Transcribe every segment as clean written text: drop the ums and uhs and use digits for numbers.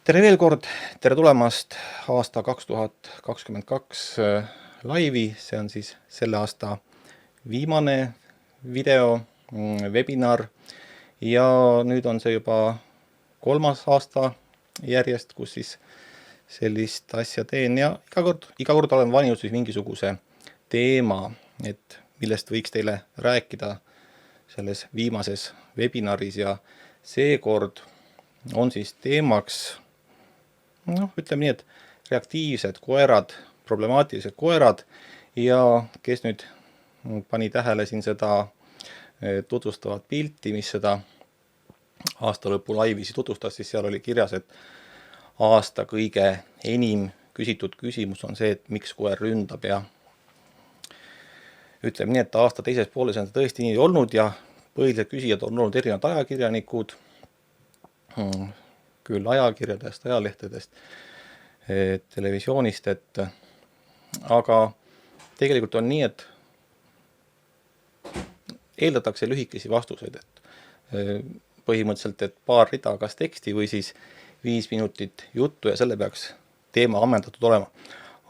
Tere veel kord, tere tulemast aasta 2022 laivi, see on siis selle aasta viimane video, webinar ja nüüd on see juba 3. aasta järjest, kus siis sellist asja teen ja iga kord olen valinud siis mingisuguse teema, et millest võiks teile rääkida selles viimases webinaris ja seekord on siis teemaks ütleme nii, et reaktiivsed koerad, problemaatilised koerad ja kes nüüd pani tähele siin seda tutvustavat pilti, mis seda aasta lõpu laivisi tutvustas, siis seal oli kirjas, et aasta kõige enim küsitud küsimus on see, et miks koer ründab ja ütleme nii, et aasta teises pooles on tõesti nii olnud ja põhilised küsijad on olnud erinevad ajakirjanikud, küll ajakirjadest, ajalehtedest, televisioonist, aga tegelikult on nii, et eeldatakse lühikesi vastuseid, et põhimõtteliselt, et paar rida kas teksti või siis 5 minutit juttu ja selle peaks teema ammendatud olema.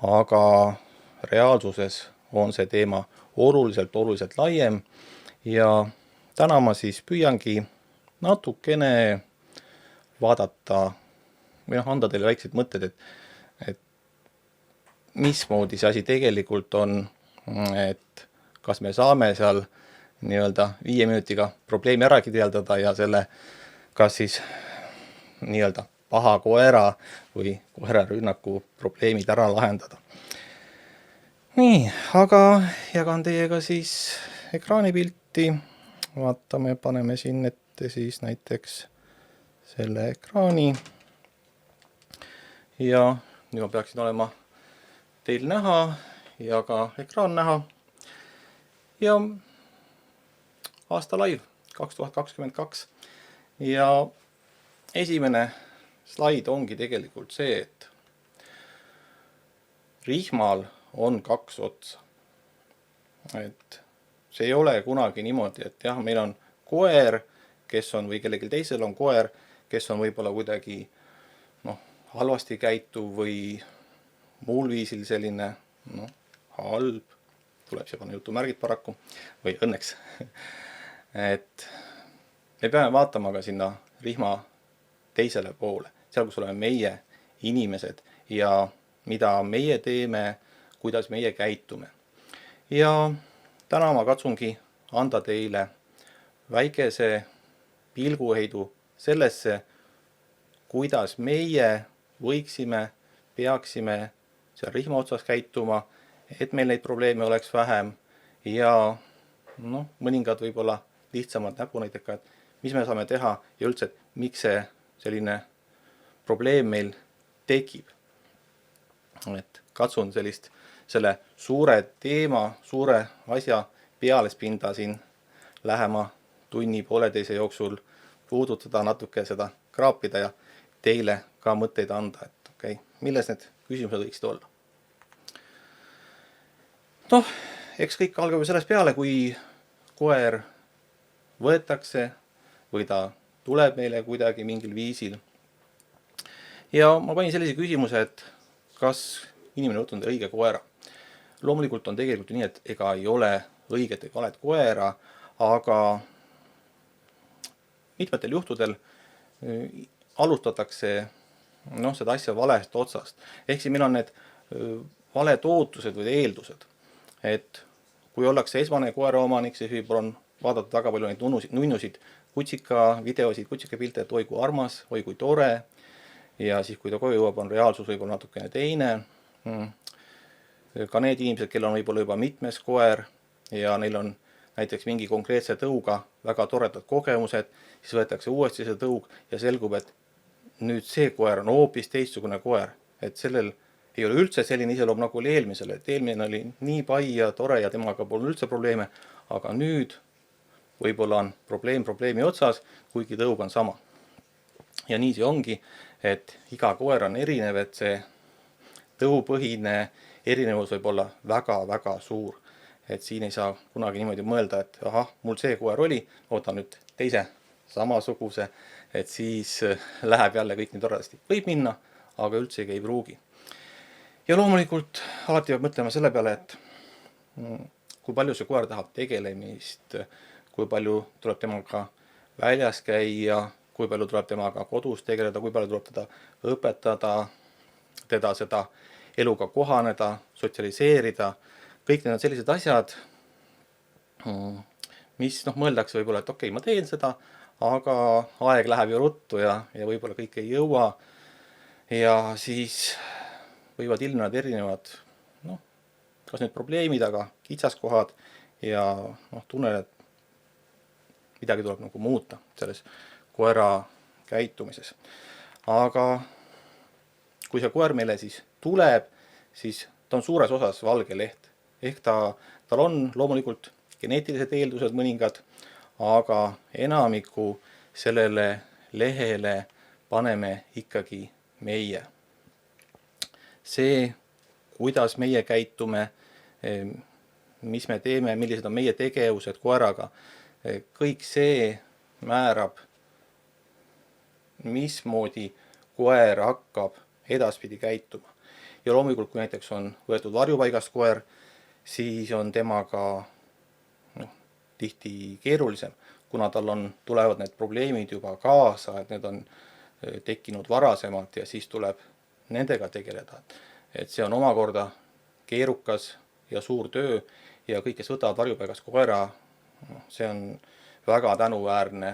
Aga reaalsuses on see teema oluliselt laiem ja täna ma siis püüangi natukene vaadata või anda teile väikseid mõtted, et mismoodi see asi tegelikult on, et kas me saame seal nii-öelda 5 minutiga probleemi ära kirjeldada ja selle kas siis nii-öelda paha koera või koerarünnaku probleemid ära lahendada. Nii, aga jagan teiega siis ekraanipilti, vaatame, paneme siin ette siis näiteks selle ekraani ja nüüd ma peaksin olema teil näha ja ka ekraan näha ja aasta laiv 2022 ja esimene slaid ongi tegelikult see, et rihmal on 2 otsa. Et see ei ole kunagi niimoodi, et jah, meil on koer, kes on või kellelgi teisel on koer, kes on võib-olla kuidagi halvasti käituv või muul viisil selline halb, tuleb see panna jutumärgid paraku, või õnneks. Et me peame vaatama ka sinna rihma teisele poole, seal kus oleme meie inimesed ja mida meie teeme, kuidas meie käitume. Ja täna ma katsungi anda teile väikese pilguheidu sellesse, kuidas meie võiksime, peaksime seal rihma otsas käituma, et meil neid probleeme oleks vähem ja mõningad võib-olla lihtsamad näpunäitekad, mis me saame teha ja üldse, miks see selline probleem meil tekib. Et katsun selle suure teema, suure asja pealespinda siin lähema tunni-pooleteise jooksul puudutada, natuke seda kraapida ja teile ka mõtteid anda, et okei, milles need küsimused võiksid olla. Eks kõik algab ju sellest peale, kui koer võetakse või ta tuleb meile kuidagi mingil viisil. Ja ma panin sellise küsimuse, et kas inimene võtnud õige koera. Loomulikult on tegelikult nii, et ega ei ole õiget ega valet koera, aga mitmetel juhtudel alustatakse seda asja valest otsast. Ehk siis meil on need valed ootused või eeldused. Et kui ollakse esmane koeraomanik, siis võib on vaadata taga palju neid nunnusid, kutsika videosid, kutsika pilte, et oi kui armas, oi kui tore. Ja siis kui ta koju jõuab, on reaalsus võib-olla natukene teine. Ka need inimesed, kellel on võib-olla juba mitmes koer ja neil on näiteks mingi konkreetse tõuga väga toredad kogemused, siis võetakse uuesti see tõug ja selgub, et nüüd see koer on hoopis teistsugune koer. Et sellel ei ole üldse selline iseloom nagu oli eelmisel, et eelmine oli nii pai ja tore ja temaga pole üldse probleeme, aga nüüd võib-olla on probleemi otsas, kuigi tõug on sama. Ja nii see ongi, et iga koer on erinev, et see tõupõhine erinevus võib olla väga suur. Et siin ei saa kunagi niimoodi mõelda, et ahah, mul see koer oli, ootan nüüd teise samasuguse, et siis läheb jälle kõik nii toredasti. Võib minna, aga üldsegi ei pruugi. Ja loomulikult alati peab mõtlema selle peale, et kui palju see koer tahab tegelemist, kui palju tuleb temaga väljas käia, kui palju tuleb temaga kodus tegeleda, kui palju tuleb teda õpetada, teda seda eluga kohaneda, sotsialiseerida. Kõik need on sellised asjad, mis mõeldakse võib-olla, et okei, ma teen seda, aga aeg läheb ju ruttu ja võib-olla kõik ei jõua. Ja siis võivad ilmneda erinevad, kas need probleemid, aga kitsaskohad ja tunnen, et midagi tuleb nagu muuta selles koera käitumises. Aga kui see koer meile siis tuleb, siis ta on suures osas valge leht. Ehk tal on loomulikult geneetilised eeldused mõningad, aga enamiku sellele lehele paneme ikkagi meie. See, kuidas meie käitume, mis me teeme, millised on meie tegevused koeraga, kõik see määrab, mismoodi koer hakkab edaspidi käituma. Ja loomulikult, kui näiteks on võetud varjupaigast koer, siis on temaga tihti keerulisem, kuna tal tulevad need probleemid juba kaasa, et need on tekkinud varasemalt ja siis tuleb nendega tegeleda. Et see on omakorda keerukas ja suur töö ja kõik, kes võtavad varjupaigast koera, see on väga tänuväärne,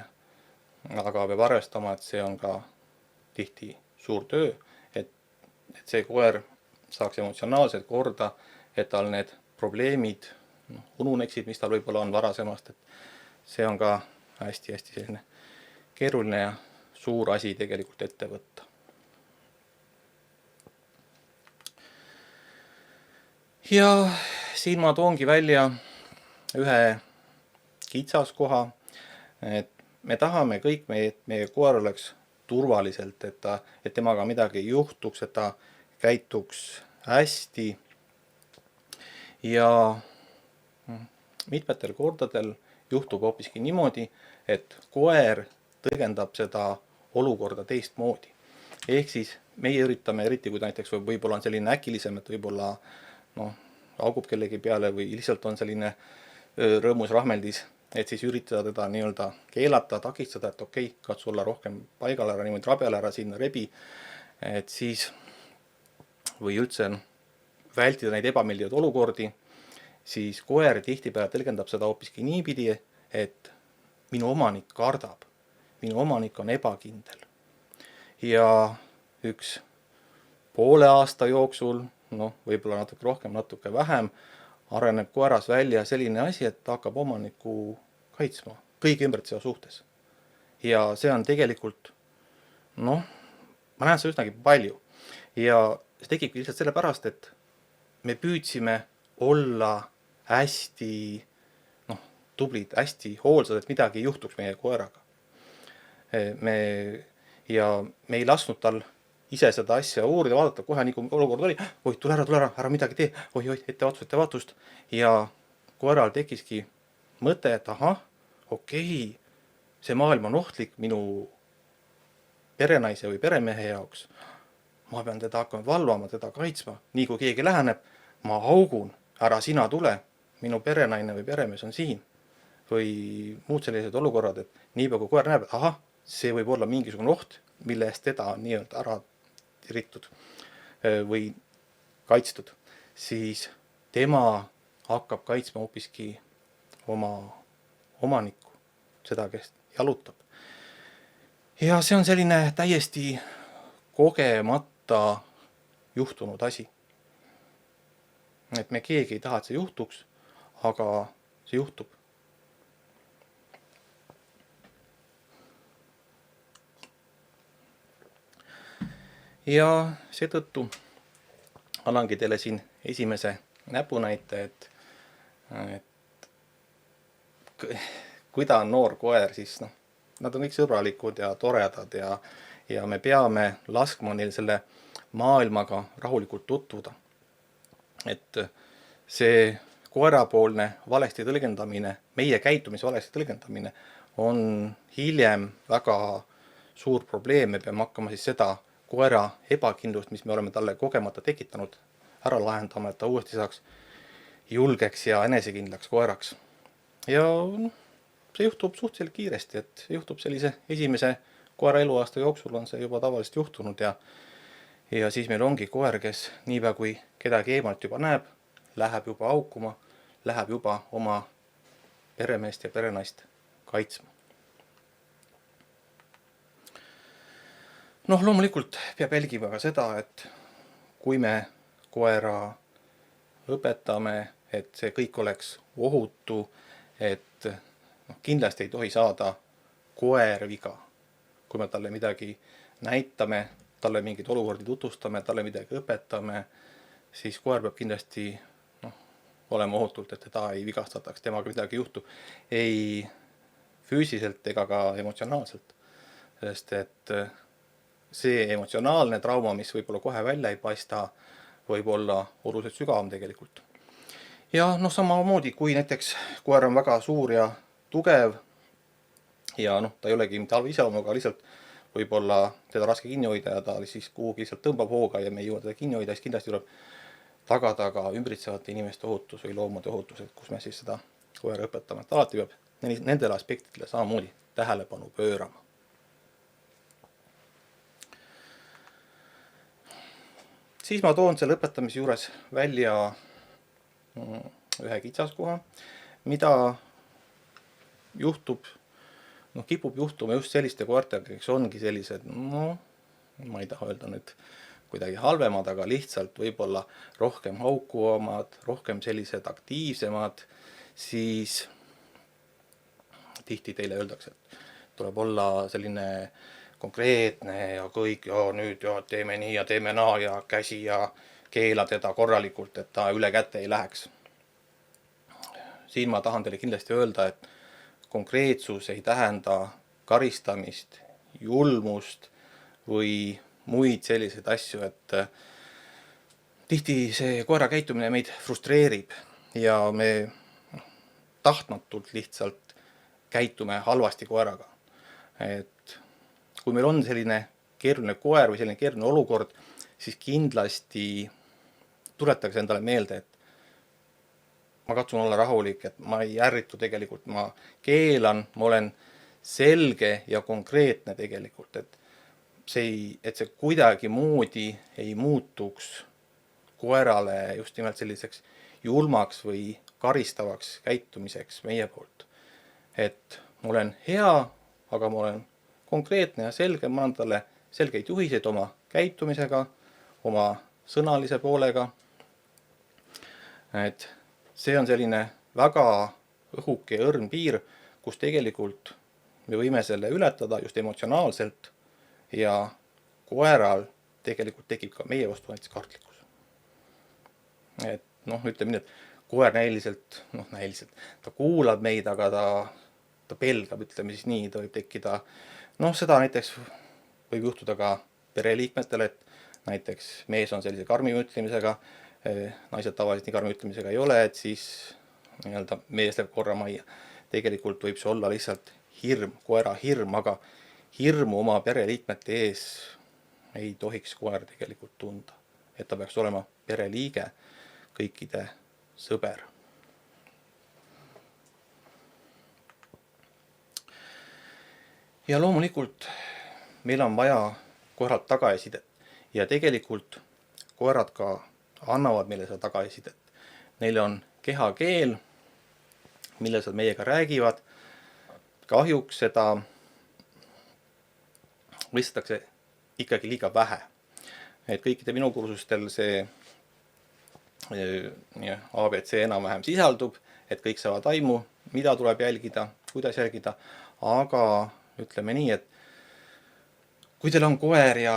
aga peab arvestama, et see on ka tihti suur töö, et see koer saaks emotsionaalselt korda, et tal need probleemid ununeksid, mis tal võib-olla on varasemast, et see on ka hästi-hästi selline keeruline ja suur asi tegelikult ette võtta. Ja siin ma toongi välja ühe kitsaskoha, et me tahame kõik, meie koer oleks turvaliselt, et temaga midagi ei juhtuks, et ta käituks hästi. Ja mitmetel kordadel juhtub hoopiski niimoodi, et koer tõlgendab seda olukorda teistmoodi. Ehk siis meie üritame, eriti kui näiteks võib-olla on selline äkilisem, et võib-olla augub kellegi peale või lihtsalt on selline rõõmus rahmeldis, et siis üritada teda nii-öelda keelata, takistada, et okei, katsu olla rohkem paigal, ära niimoodi rabel, ära sinna rebi, et siis või üldse vältida neid ebameeldivaid olukordi, siis koer tihtipeale tõlgendab seda hoopiski niipidi, et minu omanik kardab, minu omanik on ebakindel. Ja üks poole aasta jooksul, võib-olla natuke rohkem, natuke vähem, areneb koeras välja selline asi, et ta hakkab omanikku kaitsma kõigi ümbritseva suhtes. Ja see on tegelikult, ma näen seda üsnagi palju. Ja see tekibki lihtsalt sellepärast, et me püüdsime olla hästi tublid, hästi hoolsad, et midagi ei juhtuks meie koeraga. Me ei lasknud tal ise seda asja uurida, vaadata kohe nii kui olukord oli, oi, tule ära midagi tee, oi, ettevaatust. Ja koeral tekkiski mõte, et okei, see maailm on ohtlik minu perenaise või peremehe jaoks. Ma pean teda hakkama valvama, teda kaitsma. Nii kui keegi läheneb, ma haugun, ära sina tule, minu perenaine või peremees on siin. Või muud sellised olukorrad, et niipea kui koer näeb, et see võib olla mingisugune oht, mille eest teda on nii-öelda ära tiritud või kaitstud, siis tema hakkab kaitsma hoopiski oma omanikku, seda, kes jalutab. Ja see on selline täiesti kogemata juhtunud asi. Et me keegi ei taha, et see juhtuks, aga see juhtub. Ja seetõttu annangi teile siin esimese näpunäite, et kui ta on noor koer, siis nad on kõik sõbralikud ja toredad ja me peame laskma neil selle maailmaga rahulikult tutvuda. Et see koerapoolne valesti tõlgendamine, meie käitumise valesti tõlgendamine on hiljem väga suur probleem, me peame hakkama siis seda koera ebakindlust, mis me oleme talle kogemata tekitanud, ära lahendama, et ta uuesti saaks julgeks ja enesekindlaks koeraks. Ja see juhtub suhteliselt kiiresti, et juhtub sellise esimese koera eluaasta jooksul on see juba tavaliselt juhtunud ja siis meil ongi koer, kes niipea kui kedagi eemalt juba näeb, läheb juba haukuma, läheb juba oma peremeest ja perenaist kaitsma. Loomulikult peab jälgima ka seda, et kui me koera õpetame, et see kõik oleks ohutu, et kindlasti ei tohi saada koer viga. Kui me talle midagi näitame, talle mingeid olukordi tutvustame, talle midagi õpetame, siis koer peab kindlasti olema ohutult, et teda ei vigastataks, temaga midagi juhtub ei füüsiliselt ega ka emotsionaalselt. Sest et see emotsionaalne trauma, mis võib-olla kohe välja ei paista, võib olla oluliselt sügavam tegelikult. Ja samamoodi, kui näiteks koer on väga suur ja tugev ja ta ei olegi mitte halva iseloomuga, lihtsalt võib-olla teda raske kinni hoida ja ta siis kuhugi lihtsalt tõmbab hooga ja me ei jõua teda kinni hoida, siis kindlasti tuleb tagada ka ümbritsevate inimeste ohutus või loomade ohutus, et kus me siis seda koera õpetame. Et alati peab nendele aspektidele samamoodi tähelepanu pöörama. Siis ma toon selle õpetamise juures välja ühe kitsaskoha, mida juhtub, kipub juhtuma just selliste koertega, kes ongi sellised, ma ei taha öelda nüüd kuidagi halvemad, aga lihtsalt võib-olla rohkem haukuvamad, rohkem sellised aktiivsemad, siis tihti teile öeldakse, et tuleb olla selline konkreetne ja kõik ja nüüd ja teeme nii ja teeme naa ja käsi ja keela teda korralikult, et ta üle käte ei läheks. Siin ma tahan teile kindlasti öelda, et konkreetsus ei tähenda karistamist, julmust või muid selliseid asju, et tihti see koera käitumine meid frustreerib ja me tahtmatult lihtsalt käitume halvasti koeraga. Et kui meil on selline keeruline koer või selline keeruline olukord, siis kindlasti tuletage endale meelde, et ma katsun olla rahulik, et ma ei ärritu tegelikult, ma keelan, ma olen selge ja konkreetne tegelikult, et see kuidagi moodi ei muutuks koerale just nimelt selliseks julmaks või karistavaks käitumiseks meie poolt. Et ma olen hea, aga ma olen konkreetne ja selge, ma annan talle selgeid juhiseid oma käitumisega, oma sõnalise poolega. Et see on selline väga õhuke ja õrn piir, kus tegelikult me võime selle ületada just emotsionaalselt ja koeral tegelikult tekib ka meie vastu näiteks kartlikkus. Et ütleme nii, et koer näiliselt, ta kuulab meid, aga ta pelgab, ütleme siis nii, ta võib tekkida, seda näiteks võib juhtuda ka pereliikmetele, et näiteks mees on sellise karmi ütlemisega, naised tavaliselt nii karmi ütlemisega ei ole, et siis mees läheb korra majja. Tegelikult võib see olla lihtsalt hirm, koera hirm, aga hirmu oma pereliikmete ees ei tohiks koer tegelikult tunda. Et ta peaks olema pereliige, kõikide sõber. Ja loomulikult meil on vaja koeralt tagasisidet ja tegelikult koerad ka annavad meile seda tagasisidet. Neil on kehakeel, milles nad meiega räägivad. Kahjuks seda mõistetakse ikkagi liiga vähe. Et kõikide minu kursustel see ABC enam-vähem sisaldub, et kõik saavad aimu, mida tuleb jälgida, kuidas jälgida, aga ütleme nii, et kui teil on koer ja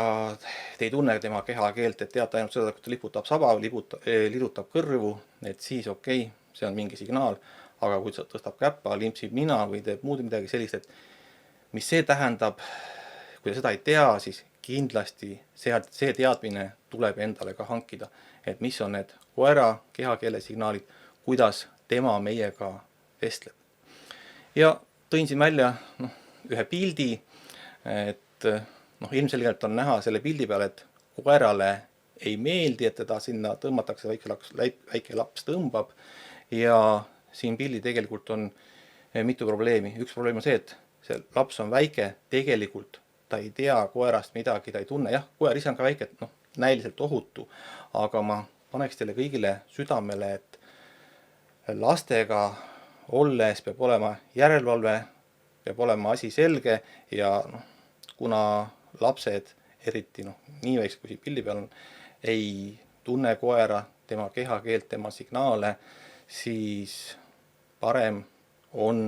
te ei tunne tema kehakeelt, et teate ainult seda, kui ta liputab saba, lidutab kõrvu, et siis okei, see on mingi signaal, aga kui ta tõstab käppa, limpsib nina või teeb muud midagi sellist, et mis see tähendab, kui te seda ei tea, siis kindlasti see teadmine tuleb endale ka hankida, et mis on need koera kehakeele signaalid, kuidas tema meiega vestleb. Ja tõin siin välja ühe pildi, et ilmselgelt on näha selle pildi peal, et koerale ei meeldi, et teda sinna tõmmatakse, väike laps tõmbab ja siin pildil tegelikult on mitu probleemi. Üks probleem on see, et see laps on väike, tegelikult ta ei tea koerast midagi, ta ei tunne, jah, koer ise on ka väike, näiliselt ohutu, aga ma paneks teile kõigile südamele, et lastega olles peab olema järelevalve, peab olema asi selge ja kuna lapsed, eriti nii väiksed kui siin pildi peal on, ei tunne koera, tema kehakeelt, tema signaale, siis parem on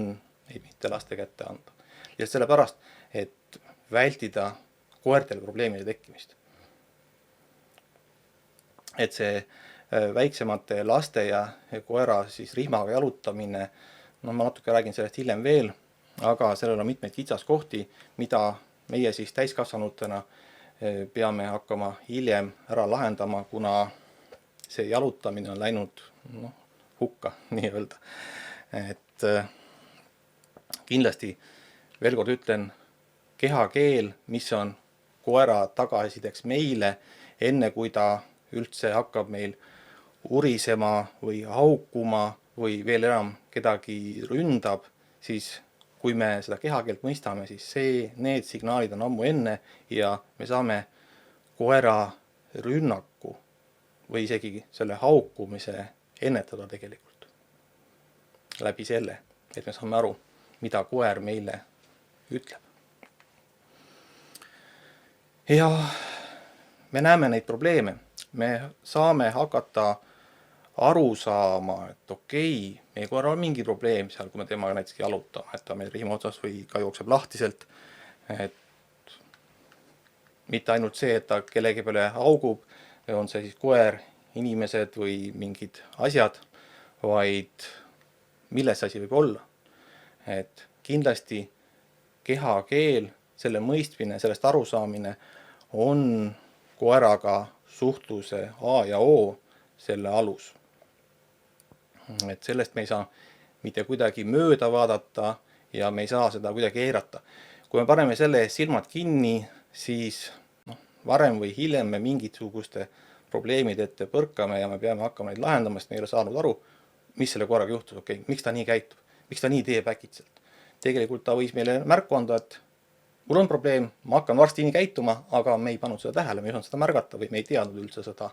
neid mitte laste kätte anda. Ja sellepärast, et vältida koertele probleemide tekkimist. Et see väiksemate laste ja koera siis rihmaga jalutamine, ma natuke räägin sellest hiljem veel, aga sellel on mitmeid kitsaskohti, mida meie siis täiskasvanutena peame hakkama hiljem ära lahendama, kuna see jalutamine on läinud hukka, nii öelda. Et kindlasti veel kord ütlen, kehakeel, mis on koera tagasisideks meile, enne kui ta üldse hakkab meil urisema või haukuma või veel enam kedagi ründab, siis kui me seda kehakeelt mõistame, siis need signaalid on ammu enne ja me saame koera rünnaku või isegi selle haukumise ennetada tegelikult. Läbi selle, et me saame aru, mida koer meile ütleb. Ja me näeme neid probleeme. Me saame hakata aru saama, et okei, meie koeral on mingi probleem seal, kui me temaga näiteks jalutame, et ta meil rihma otsas või ka jookseb lahtiselt. Et mitte ainult see, et ta kellegi peale haugub, on see siis koer, inimesed või mingid asjad, vaid milles asi võib olla. Et kindlasti kehakeel, selle mõistmine, sellest arusaamine on koeraga suhtluse A ja O, selle alus. Et sellest me ei saa mitte kuidagi mööda vaadata ja me ei saa seda kuidagi eirata. Kui me paneme selle ees silmad kinni, siis varem või hiljem me mingisuguste probleemide ette põrkame ja me peame hakkama neid lahendama, sest me ei ole saanud aru, mis selle koeraga juhtus, okei, miks ta nii käitub, miks ta nii teeb äkitselt. Tegelikult ta võis meile märku anda, et mul on probleem, ma hakkan varsti nii käituma, aga me ei pannud seda tähele, me ei osanud seda märgata või me ei teadnud üldse seda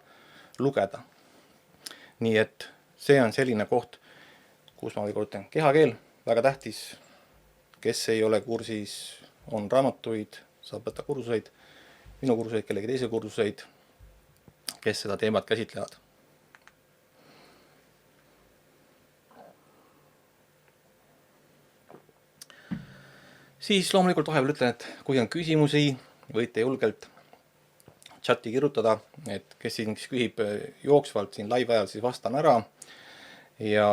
lugeda. Nii et see on selline koht, kus ma võib-olla ütlen, kehakeel, väga tähtis, kes ei ole kursis, on raamatuid, saab võtta kursuseid, minu kursuseid, kellegi teise kursuseid, kes seda teemat käsitlevad. Siis loomulikult vahepeal ütlen, et kui on küsimusi, võite julgelt chati kirjutada, et kes siin küsib jooksvalt siin live ajal, siis vastan ära. Ja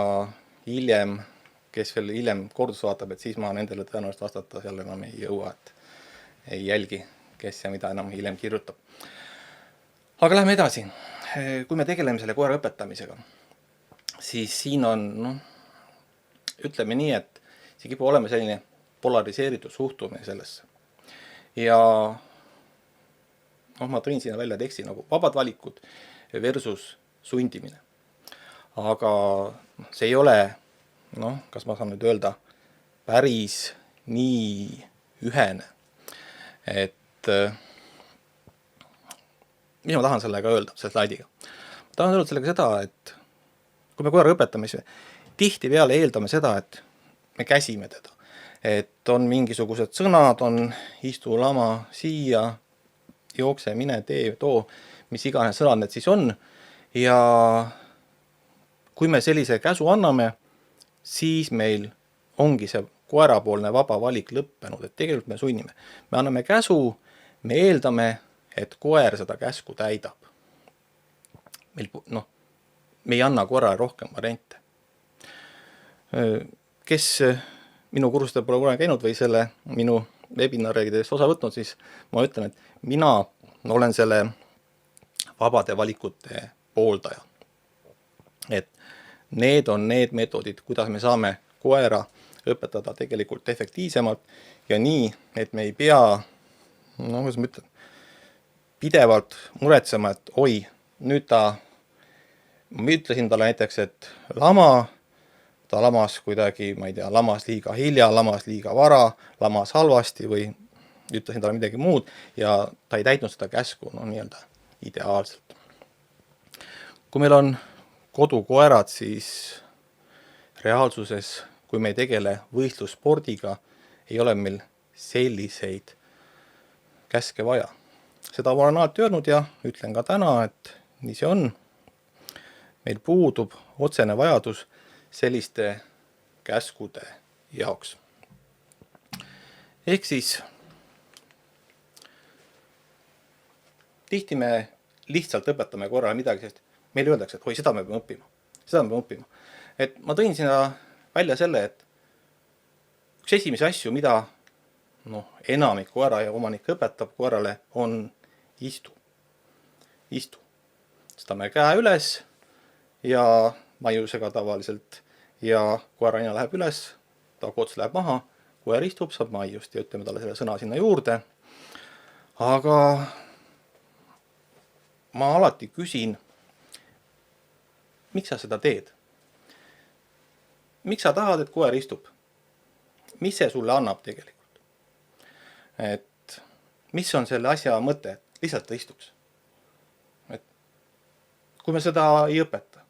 hiljem, kes veel hiljem kordus vaatab, et siis ma nendele tõenäoliselt vastata seal enam ei jõua, et ei jälgi, kes ja mida enam hiljem kirjutab. Aga lähme edasi. Kui me tegeleme selle koera õpetamisega, siis siin on, ütleme nii, et see kipub olema selline polariseeritud suhtumine sellesse. Ja ma tõin sinna välja teksti nagu vabad valikud versus sundimine. Aga see ei ole, kas ma saan nüüd öelda, päris nii ühene. Et mis ma tahan sellega öelda, selle slaidiga? Ma tahan öelda sellega seda, et kui me koera õpetame, siis tihti peale eeldame seda, et me käsime teda. Et on mingisugused sõnad, on istu lama siia, jookse, mine, tee, too, mis iganes sõnad need siis on. Ja kui me sellise käsu anname, siis meil ongi see koerapoolne vaba valik lõppenud, et tegelikult me sunnime. Me anname käsu, me eeldame, et koer seda käsku täidab. Me ei anna koerale rohkem variante. Kes minu kursustel pole kunagi käinud või selle minu webinaridest osa võtnud, siis ma ütlen, et mina olen selle vabade valikute pooldaja. Et need on need meetodid, kuidas me saame koera õpetada tegelikult efektiivsemalt ja nii, et me ei pea no kuidas ma ütlen, pidevalt muretsema, et oi, nüüd ma ütlesin talle näiteks, et ta lamas kuidagi, ma ei tea, lamas liiga hilja, lamas liiga vara, lamas halvasti või ütlesin talle midagi muud ja ta ei täitnud seda käsku nii-öelda ideaalselt. Kui meil on kodukoerad, siis reaalsuses, kui me ei tegele võistlusspordiga, ei ole meil selliseid käske vaja. Seda ma olen alati öelnud ja ütlen ka täna, et nii see on. Meil puudub otsene vajadus selliste käskude jaoks. Ehk siis tihti me lihtsalt õpetame korrale midagi, sest meile öeldakse, et oi, seda me peame õppima. Et ma tõin sinna välja selle, et üks esimesi asju, mida enamik koera ja omanik õpetab koerale, on istu. Tõstame käe üles ja maiusega tavaliselt ja koera nina läheb üles, taguots läheb maha, koer istub, saab maiust ja ütleme talle selle sõna sinna juurde. Aga ma alati küsin, miks sa seda teed? Miks sa tahad, et koer istub? Mis see sulle annab tegelikult? Et mis on selle asja mõte? Lihtsalt ta istuks. Et kui me seda ei õpeta,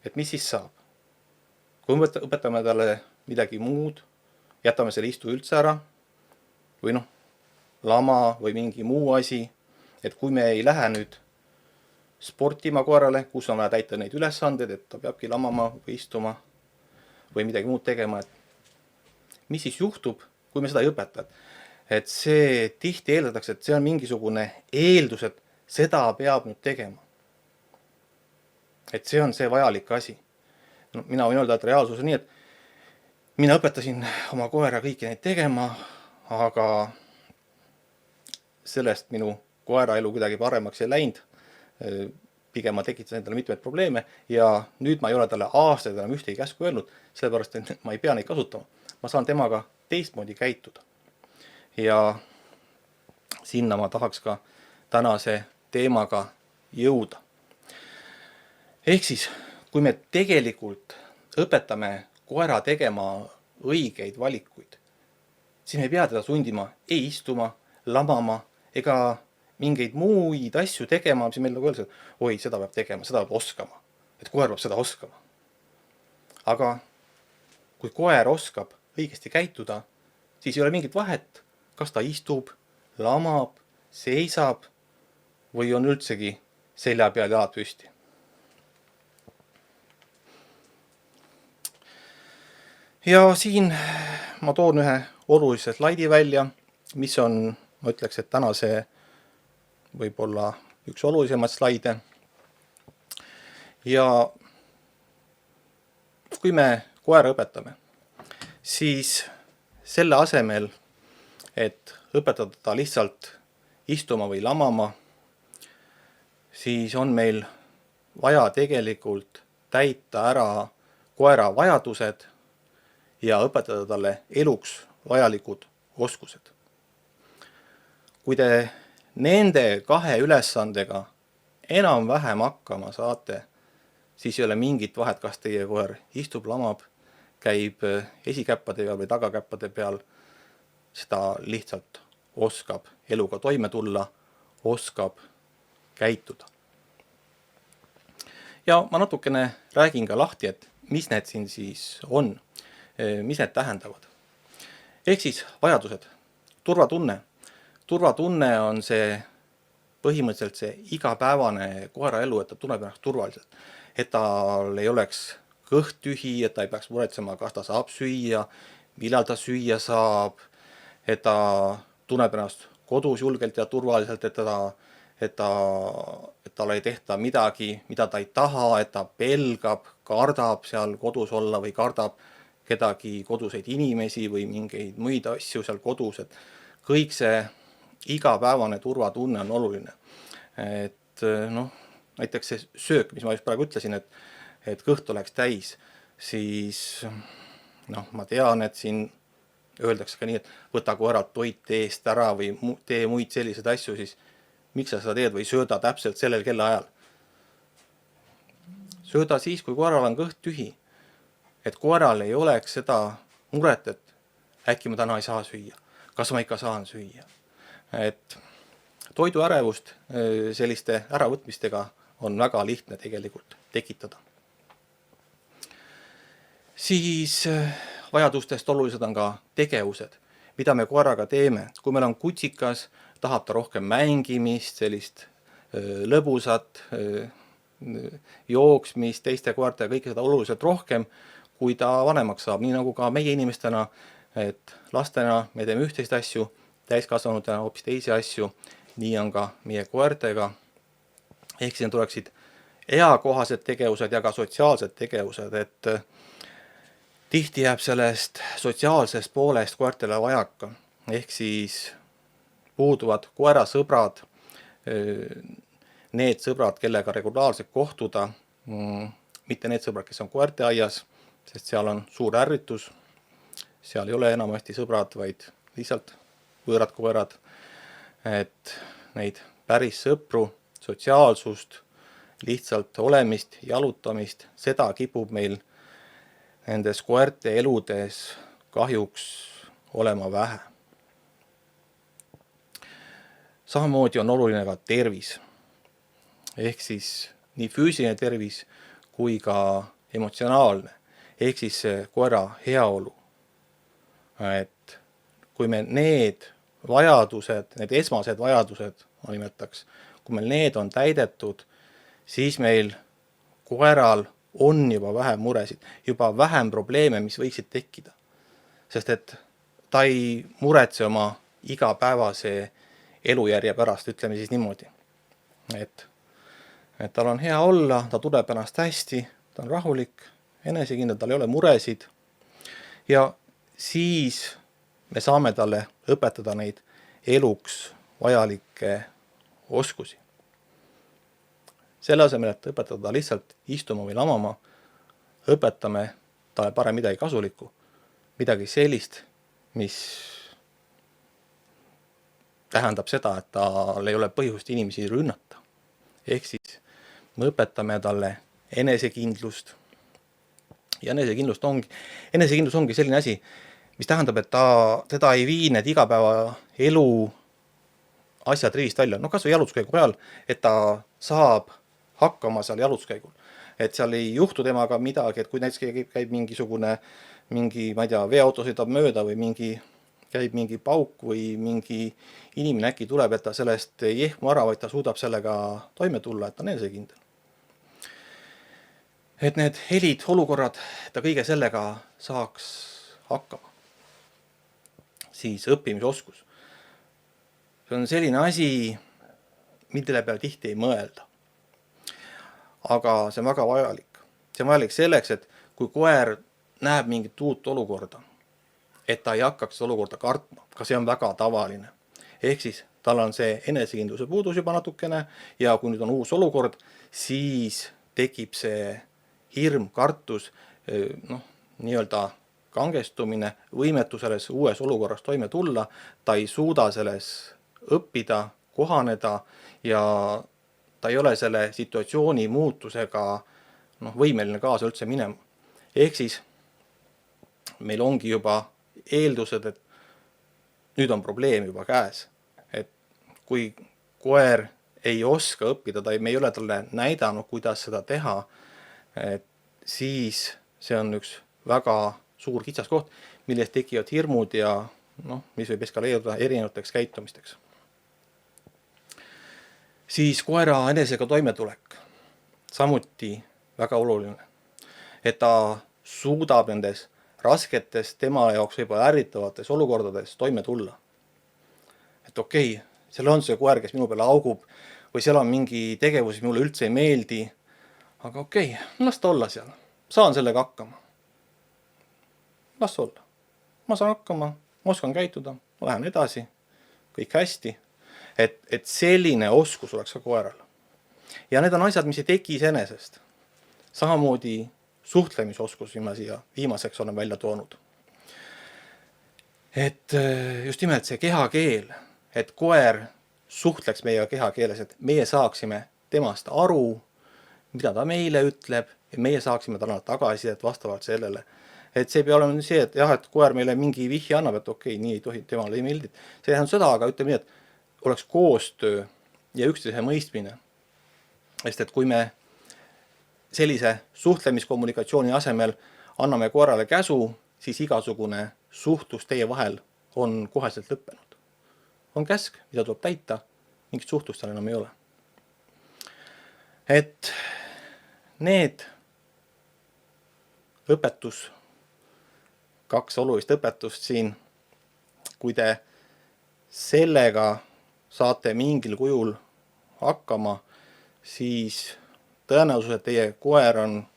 et mis siis saab? Kui me õpetame talle midagi muud, jätame selle istu üldse ära või lama või mingi muu asi, et kui me ei lähe nüüd sportima koerale, kus on vaja täita neid ülesanded, et ta peabki lamama või istuma või midagi muud tegema, et mis siis juhtub, kui me seda ei õpeta. Et see tihti eeldatakse, et see on mingisugune eeldus, et seda peab nüüd tegema. Et see on see vajalik asi. Mina võin öelda, et reaalsus on nii, et mina õpetasin oma koera kõiki neid tegema, aga sellest minu koera elu kuidagi paremaks ei läinud. Pigem ma tekitasin endale mitmeid probleeme ja nüüd ma ei ole talle aastaid enam ühtegi käsku öelnud, sellepärast et ma ei pea neid kasutama. Ma saan temaga teistmoodi käituda. Ja sinna ma tahaks ka tänase teemaga jõuda. Ehk siis, kui me tegelikult õpetame koera tegema õigeid valikuid, siis me ei pea teda sundima ei istuma, lamama ega mingeid muid asju tegema, mis meil nagu öeldakse, et oi, seda peab tegema, seda peab oskama. Et koer peab seda oskama. Aga kui koer oskab õigesti käituda, siis ei ole mingit vahet, kas ta istub, lamab, seisab või on üldsegi selja peal jalad püsti. Ja siin ma toon ühe olulise slaidi välja, mis on, ma ütleks, et tänase võib-olla üks olulisemaid slaide. Ja kui me koera õpetame, siis selle asemel, et õpetada ta lihtsalt istuma või lamama, siis on meil vaja tegelikult täita ära koera vajadused ja õpetada talle eluks vajalikud oskused. Kui te nende kahe ülesandega enam-vähem hakkama saate, siis ei ole mingit vahet, kas teie koer istub, lamab, käib esikäppade peal või tagakäppade peal. Seda lihtsalt oskab eluga toime tulla, oskab käituda. Ja ma natukene räägin ka lahti, et mis need siin siis on, mis need tähendavad. Ehk siis vajadused, turvatunne. Turvatunne on see põhimõtteliselt see igapäevane koera elu, et ta tunneb ennast turvaliselt. Et tal ei oleks kõht tühi, et ta ei peaks muretsema, kas ta saab süüa, millal ta süüa saab, et ta tunneb ennast kodus julgelt ja turvaliselt, et tal ei tehta midagi, mida ta ei taha, et ta pelgab, kardab seal kodus olla või kardab kedagi koduseid inimesi või mingeid muid asju seal kodus, et kõik see igapäevane turvatunne on oluline. Et näiteks see söök, mis ma just praegu ütlesin, et kõht oleks täis, siis ma tean, et siin öeldakse ka nii, et võta koeralt toit eest ära või tee muid selliseid asju, siis miks sa seda teed või sööda täpselt sellel kellaajal. Sööda siis, kui koeral on kõht tühi. Et koeral ei oleks seda muret, et äkki ma täna ei saa süüa. Kas ma ikka saan süüa? Et toiduärevust selliste äravõtmistega on väga lihtne tegelikult tekitada. Siis vajadustest olulised on ka tegevused, mida me koeraga teeme. Kui meil on kutsikas, tahab ta rohkem mängimist, sellist lõbusat jooksmist, teiste koertega, kõike seda oluliselt rohkem, kui ta vanemaks saab, nii nagu ka meie inimestena, et lastena me teeme ühteist asju, täiskasvanutena hoopis teisi asju, nii on ka meie koertega. Ehk siin tuleksid eakohased tegevused ja ka sotsiaalsed tegevused, et tihti jääb sellest sotsiaalsest poolest koertele vajaka. Ehk siis puuduvad koerasõbrad, need sõbrad, kellega regulaarselt kohtuda, mitte need sõbrad, kes on koerteaias, sest seal on suur ärritus, seal ei ole enamasti sõbrad, vaid lihtsalt võõrad koerad, et neid päris sõpru, sotsiaalsust, lihtsalt olemist, jalutamist, seda kipub meil nendes koerte eludes kahjuks olema vähe. Samamoodi on oluline ka tervis, ehk siis nii füüsiline tervis kui ka emotsionaalne, ehk siis koera heaolu. Et kui me need vajadused, need esmased vajadused, ma nimetaks, kui meil need on täidetud, siis meil koeral on juba vähem muresid, juba vähem probleeme, mis võiksid tekkida. Sest et ta ei muretse oma igapäevase elujärje pärast, ütleme siis niimoodi. Et tal on hea olla, ta tunneb ennast hästi, ta on rahulik, enesekindel, tal ei ole muresid. Ja siis me saame talle õpetada neid eluks vajalikke oskusi. Selle asemel, et õpetada lihtsalt istuma või lamama, õpetame talle parem midagi kasulikku, midagi sellist, mis tähendab seda, et tal ei ole põhjust inimesi rünnata. Ehk siis me õpetame talle enesekindlust. Ja enesekindlus ongi selline asi, mis tähendab, et teda ei vii need igapäeva elu asjad riist välja. No kas või jalutuskäigu ajal, et ta saab hakkama seal jalutuskäigul. Et seal ei juhtu temaga midagi, et kui näiteks käib mingi, ma ei tea, veoauto sõidab mööda või käib mingi pauk või mingi inimene äkki tuleb, et ta sellest ei ehmu ära, vaid ta suudab sellega toime tulla, et ta on enesekindel. Et need helid, olukorrad, ta kõige sellega saaks hakkama. Siis õppimisoskus. See on selline asi, mille peale tihti ei mõelda. Aga see on väga vajalik. See on vajalik selleks, et kui koer näeb mingit uut olukorda, et ta ei hakkaks olukorda kartma, ka see on väga tavaline. Ehk siis tal on see enesekindluse puudus juba natukene ja kui nüüd on uus olukord, siis tekib see hirm, kartus, nii-öelda kangestumine, võimetu selles uues olukorras toime tulla, ta ei suuda selles õppida, kohaneda ja ta ei ole selle situatsiooni muutusega võimeline kaasa üldse minema. Ehk siis meil ongi juba eeldused, et nüüd on probleem juba käes. Et kui koer ei oska õppida, me ei ole talle näidanud, kuidas seda teha, et siis see on üks väga suur kitsaskoht, millest tekivad hirmud ja mis võib eskaleeruda erinevateks käitumisteks. Siis koera enesega toimetulek, samuti väga oluline, et ta suudab nendes rasketes, tema jaoks võib-olla ärritavates olukordades toime tulla. Et okei, seal on see koer, kes minu peale augub või seal on mingi tegevus, mis mulle üldse ei meeldi, aga okei, las ta olla seal, saan sellega hakkama. Las olla. Ma saan hakkama, ma oskan käituda, ma lähen edasi, kõik hästi. Et selline oskus oleks ka koeral. Ja need on asjad, mis ei teki iseenesest. Samamoodi suhtlemisoskus, mis ma siia viimaseks olen välja toonud. et just nimelt see kehakeel, et koer suhtleks meiega kehakeeles, et meie saaksime temast aru, mida ta meile ütleb ja meie saaksime talle tagasisidet vastavalt sellele. Et see ei pea olema see, et jah, et koer meile mingi vihje annab, et okei, nii ei tohi, temale ei meeldi. See ei tähenda seda, aga ütleme nii, et oleks koostöö ja üksteise mõistmine. Sest et kui me sellise suhtlemiskommunikatsiooni asemel anname koerale käsu, siis igasugune suhtlus teie vahel on koheselt lõppenud. On käsk, mida tuleb täita, mingit suhtlust seal enam ei ole. Et need õpetus, 2 olulist õpetust siin, kui te sellega saate mingil kujul hakkama, siis tõenäosus, et teie koer on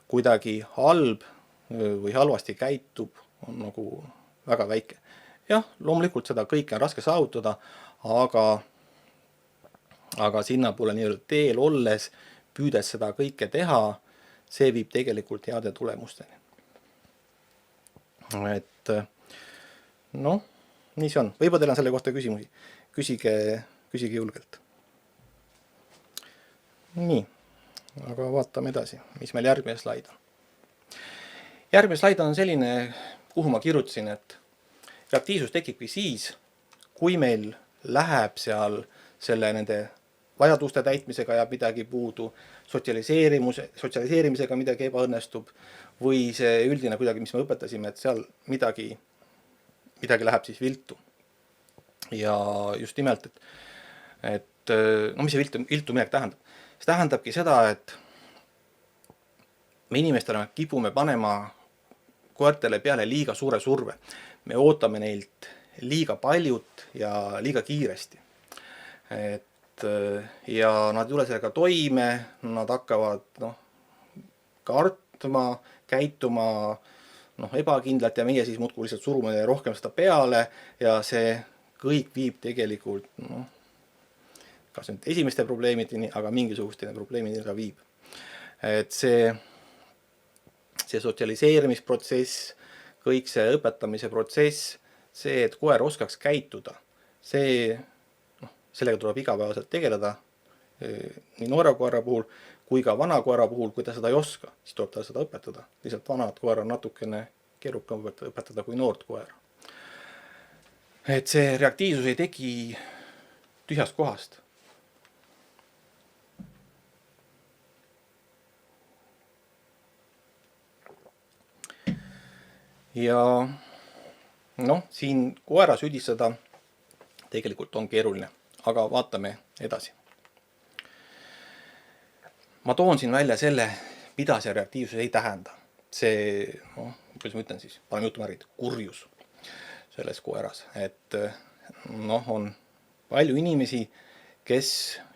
kuidagi halb või halvasti käitub, on nagu väga väike. Jah, loomulikult seda kõike on raske saavutada, aga sinnapoole nii-öelda teel olles, püüdes seda kõike teha, see viib tegelikult heade tulemusteni. Et noh, nii see on. Võib-olla teil on selle kohta küsimusi. Küsige julgelt. Nii, aga vaatame edasi, mis meil järgmine slaid on. Järgmine slaid on selline, kuhu ma kirjutasin, et reaktiivsus tekibki siis, kui meil läheb seal selle nende vajaduste täitmisega jääb midagi puudu, sotsialiseerimisega midagi ebaõnnestub või see üldine kuidagi, mis me õpetasime, et seal midagi läheb siis viltu. Ja just nimelt, et no mis see viltu minek tähendab? See tähendabki seda, et me inimestele kipume panema koertele peale liiga suure surve. Me ootame neilt liiga paljut ja liiga kiiresti. Ja nad ei tule sellega toime, nad hakkavad kartma, käituma ebakindlalt ja meie siis muudkui lihtsalt surume rohkem seda peale ja see kõik viib tegelikult kas nüüd esimeste probleemideni, aga mingisuguste probleemideni ka viib. Et see sotsialiseerimisprotsess, kõik see õpetamise protsess, see, et koer oskaks käituda, sellega tuleb igapäevaselt tegeleda nii noore koera puhul kui ka vana koera puhul, kui ta seda ei oska, siis tuleb ta seda õpetada. Lihtsalt vanad koer on natukene keerukam õpetada kui noort koera. Et see reaktiivsus ei teki tühjast kohast. Ja siin koera süüdistada tegelikult on keeruline, aga vaatame edasi. Ma toon siin välja selle, mida see reaktiivsus ei tähenda. See, kuidas ma ütlen siis, paneme jutumärgid, kurjus selles koeras. Et on palju inimesi, kes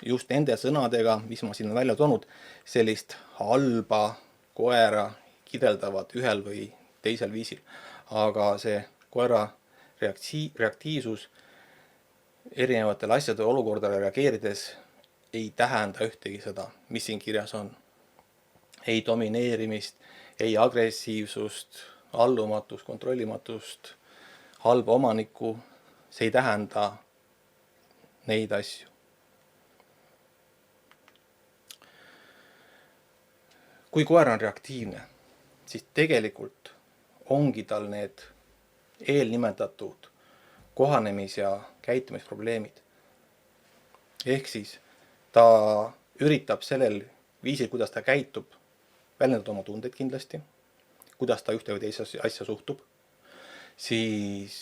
just nende sõnadega, mis ma siin välja toonud, sellist halba koera kirjeldavad ühel või teisel viisil. Aga see koera reaktiivsus erinevatele asjade olukordadele reageerides ei tähenda ühtegi seda, mis siin kirjas on. Ei domineerimist, ei agressiivsust, allumatust, kontrollimatust, halba omanikku. See ei tähenda neid asju. Kui koer on reaktiivne, siis tegelikult ongi tal need eelnimetatud kohanemis- ja käitumisprobleemid. Ehk siis ta üritab sellel viisil, kuidas ta käitub, väljendada oma tundeid kindlasti, kuidas ta ühte või teise asja suhtub, siis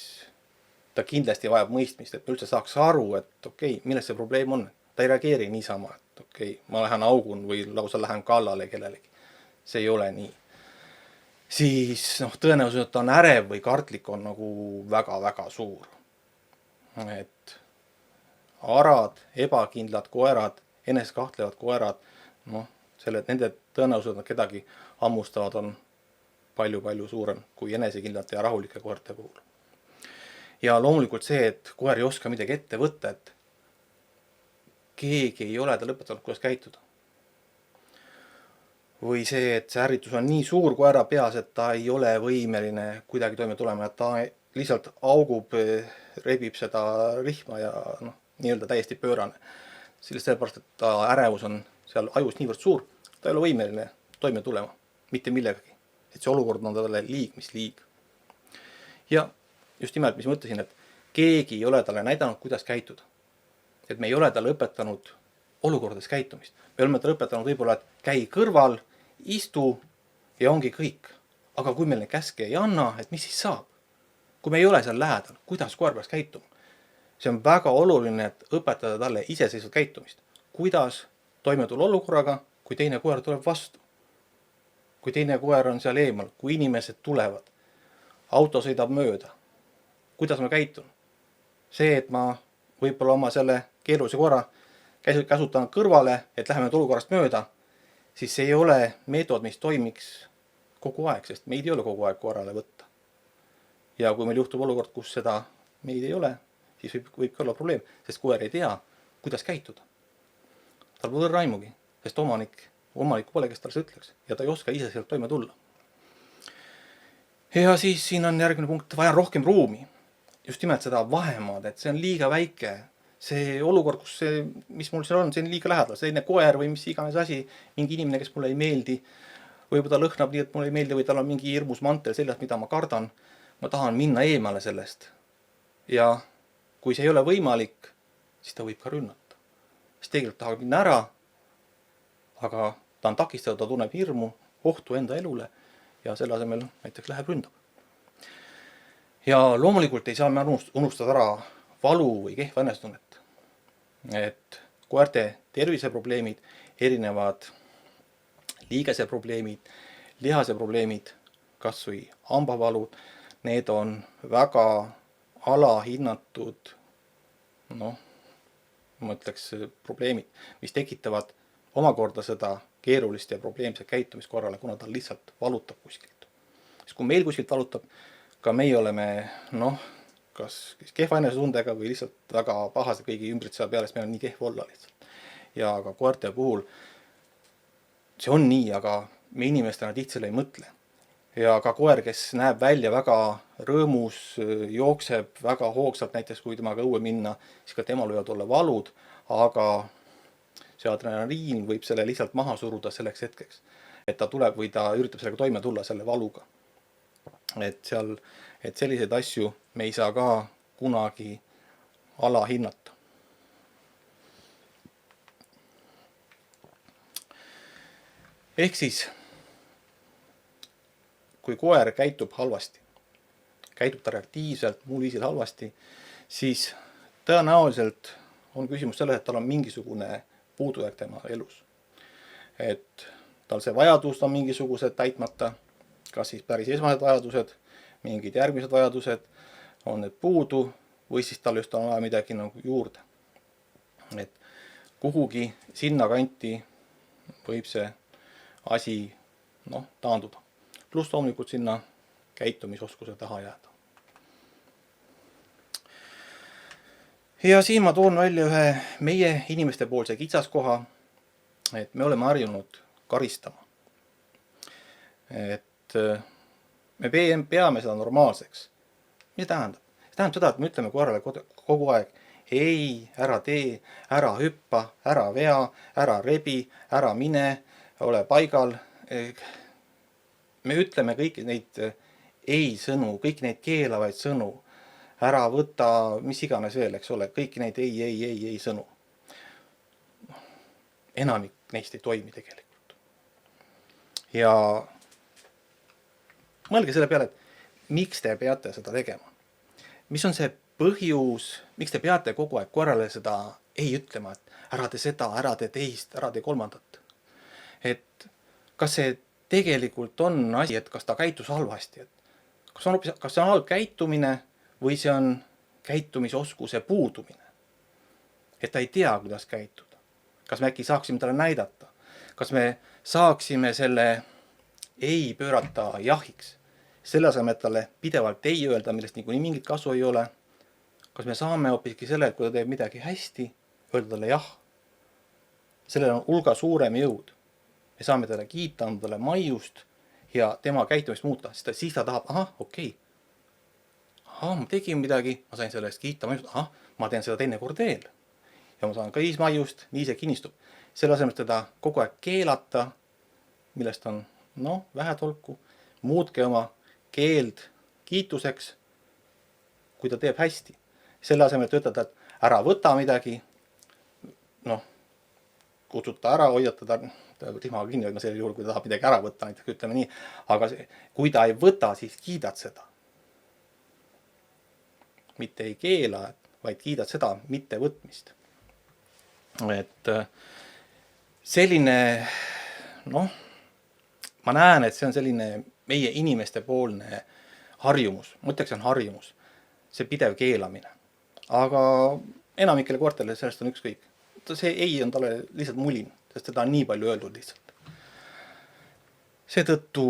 ta kindlasti vajab mõistmist, et me üldse saaks aru, et okei, milles see probleem on. Ta ei reageeri niisama, et okei, ma lähen augun või lausa lähen kallale kellelegi. See ei ole nii. Siis tõenäoliselt, et ta on ärev või kartlik on nagu väga-väga suur. Et arad, ebakindlad koerad, eneskahtlevad koerad, nende tõenäoliselt, et kedagi hammustavad on palju-palju suurem kui enesekindlate ja rahulike koerte puhul. Ja loomulikult see, et koer ei oska midagi ette võtta, et keegi ei ole ta lõpetanud, kuidas käituda. Või see, et see ärritus on nii suur koera peas, et ta ei ole võimeline kuidagi toime tulema, et ta lihtsalt augub, rebib seda rihma ja noh, nii-öelda täiesti pöörane. Sellepärast, et ta ärevus on seal ajus niivõrd suur, ta ei ole võimeline toime tulema, mitte millegagi. Et see olukord on talle liig, mis liig. Ja just nimelt, mis ma ütlesin, et keegi ei ole talle näidanud, kuidas käituda. Et me ei ole talle õpetanud olukordades käitumist. Me oleme talle õpetanud võib-olla, et käi kõrval, istu ja ongi kõik. Aga kui meil neid käske ei anna, et mis siis saab? Kui me ei ole seal lähedal, kuidas koer peaks käituma? See on väga oluline, et õpetada talle iseseisvat käitumist. Kuidas toime tulla olukorraga, kui teine koer tuleb vastu? Kui teine koer on seal eemal, kui inimesed tulevad, auto sõidab mööda. Kuidas ma käitun? See, et ma võib-olla oma selle keerulise koera käsutan kõrvale, et läheme olukorrast mööda, siis see ei ole meetod, mis toimiks kogu aeg, sest meid ei ole kogu aeg koerale võtta. Ja kui meil juhtub olukord, kus seda meid ei ole, siis võib olla probleem, sest koer ei tea, kuidas käituda. Tal pole raimugi, sest omanik pole, kes tal see ütleks ja ta ei oska ise sealt toime tulla. Ja siis siin on järgmine punkt, vaja rohkem ruumi. Just nimelt seda vahemaad, et see on liiga väike. See olukord, kus see, mis mul seal on, see on liiga lähedal. Selline koer või mis iganes asi, mingi inimene, kes mulle ei meeldi, võib-olla ta lõhnab nii, et mulle ei meeldi või tal on mingi hirmus mantel seljas, mida ma kardan. Ma tahan minna eemale sellest. Ja kui see ei ole võimalik, siis ta võib ka rünnata. Sest tegelikult tahab minna ära, aga ta on takistatud, ta tunneb hirmu, ohtu enda elule ja selle asemel näiteks läheb ründab. Ja loomulikult ei saa me unustada ära valu või kehva enesetunnet. Et koerte terviseprobleemid, erinevad liigese probleemid, lihase probleemid, kas või hambavalud, need on väga alahinnatud, ma ütleks probleemid, mis tekitavad omakorda seda keerulist ja probleemset käitumist korrale, kuna ta lihtsalt valutab kuskilt. Siis kui meil kuskilt valutab, ka meie oleme, kas kehva enesetundega või lihtsalt väga pahased kõigi ümbritseva peale, sest meil on nii kehv olla lihtsalt. Ja ka koerte puhul see on nii, aga me inimestena tihti selle ei mõtle. Ja ka koer, kes näeb välja väga rõõmus, jookseb väga hoogsalt, näiteks kui temaga õue minna, siis ka temal võivad olla valud, aga see adrenaliin võib selle lihtsalt maha suruda selleks hetkeks. Et ta tuleb või ta üritab sellega toime tulla selle valuga. Et selliseid asju me ei saa ka kunagi alahinnata. Ehk siis, kui koer käitub halvasti, käitub ta reaktiivselt, muul viisil halvasti, siis tõenäoliselt on küsimus selles, et tal on mingisugune puudujääk tema elus. Et tal see vajadus on mingisugused täitmata, kas siis päris esmased vajadused, mingid järgmised vajadused, on need puudu või siis tal just on vaja midagi nagu juurde. Et kuhugi sinna kanti võib see asi taanduda. Pluss loomulikult sinna käitumisoskuse taha jääda. Ja siin ma toon välja ühe meie inimeste poolse kitsaskoha, et me oleme harjunud karistama. Et me peame seda normaalseks. Mis tähendab? See tähendab seda, et me ütleme koerale kogu aeg, ei, ära tee, ära hüppa, ära vea, ära rebi, ära mine, ole paigal. Me ütleme kõiki neid ei-sõnu, kõiki neid keelavaid sõnu, ära võta, mis iganes veel, eks ole, kõiki neid ei sõnu. Enamik neist ei toimi tegelikult. Ja mõelge selle peale, et miks te peate seda tegema? Mis on see põhjus, miks te peate kogu aeg koerale seda ei ütlema, et ära tee seda, ära tee teist, ära tee kolmandat? Et kas see tegelikult on asi, et kas ta käitus halvasti? Kas see on halb käitumine või see on käitumisoskuse puudumine? Et ta ei tea, kuidas käituda. Kas me äkki saaksime talle näidata? Kas me saaksime selle ei pöörata jahiks? Selle asemel, et talle pidevalt ei öelda, millest niikuinii mingit kasu ei ole. Kas me saame hoopiski selle, et kui ta teeb midagi hästi, öelda talle jah? Sellel on hulga suurem jõud. Me saame talle kiita, anda talle maiust ja tema käitumist muuta, sest siis ta tahab, okei. ma tegin midagi, ma sain selle eest kiita, ma teen seda teinekord veel. Ja ma saan ka ismaiust, nii see kinnistub. Selle asemel teda kogu aeg keelata, millest on vähe tolku, muutke oma keeld kiituseks, kui ta teeb hästi. Selle asemel, et ütelda, et ära võta midagi, kutsuta ära, hoiata ta rihmaga kinni hoidma sellel juhul, kui ta tahab midagi ära võtta, näiteks ütleme nii. Aga kui ta ei võta, siis kiidad seda. Mitte ei keela, vaid kiidad seda mitte võtmist. Et selline, ma näen, et see on selline meie inimeste poolne harjumus. Ma ütleks, see on harjumus. See pidev keelamine. Aga enamikele koertele sellest on ükskõik. See ei on talle lihtsalt mulin, sest seda on nii palju öeldud lihtsalt. Seetõttu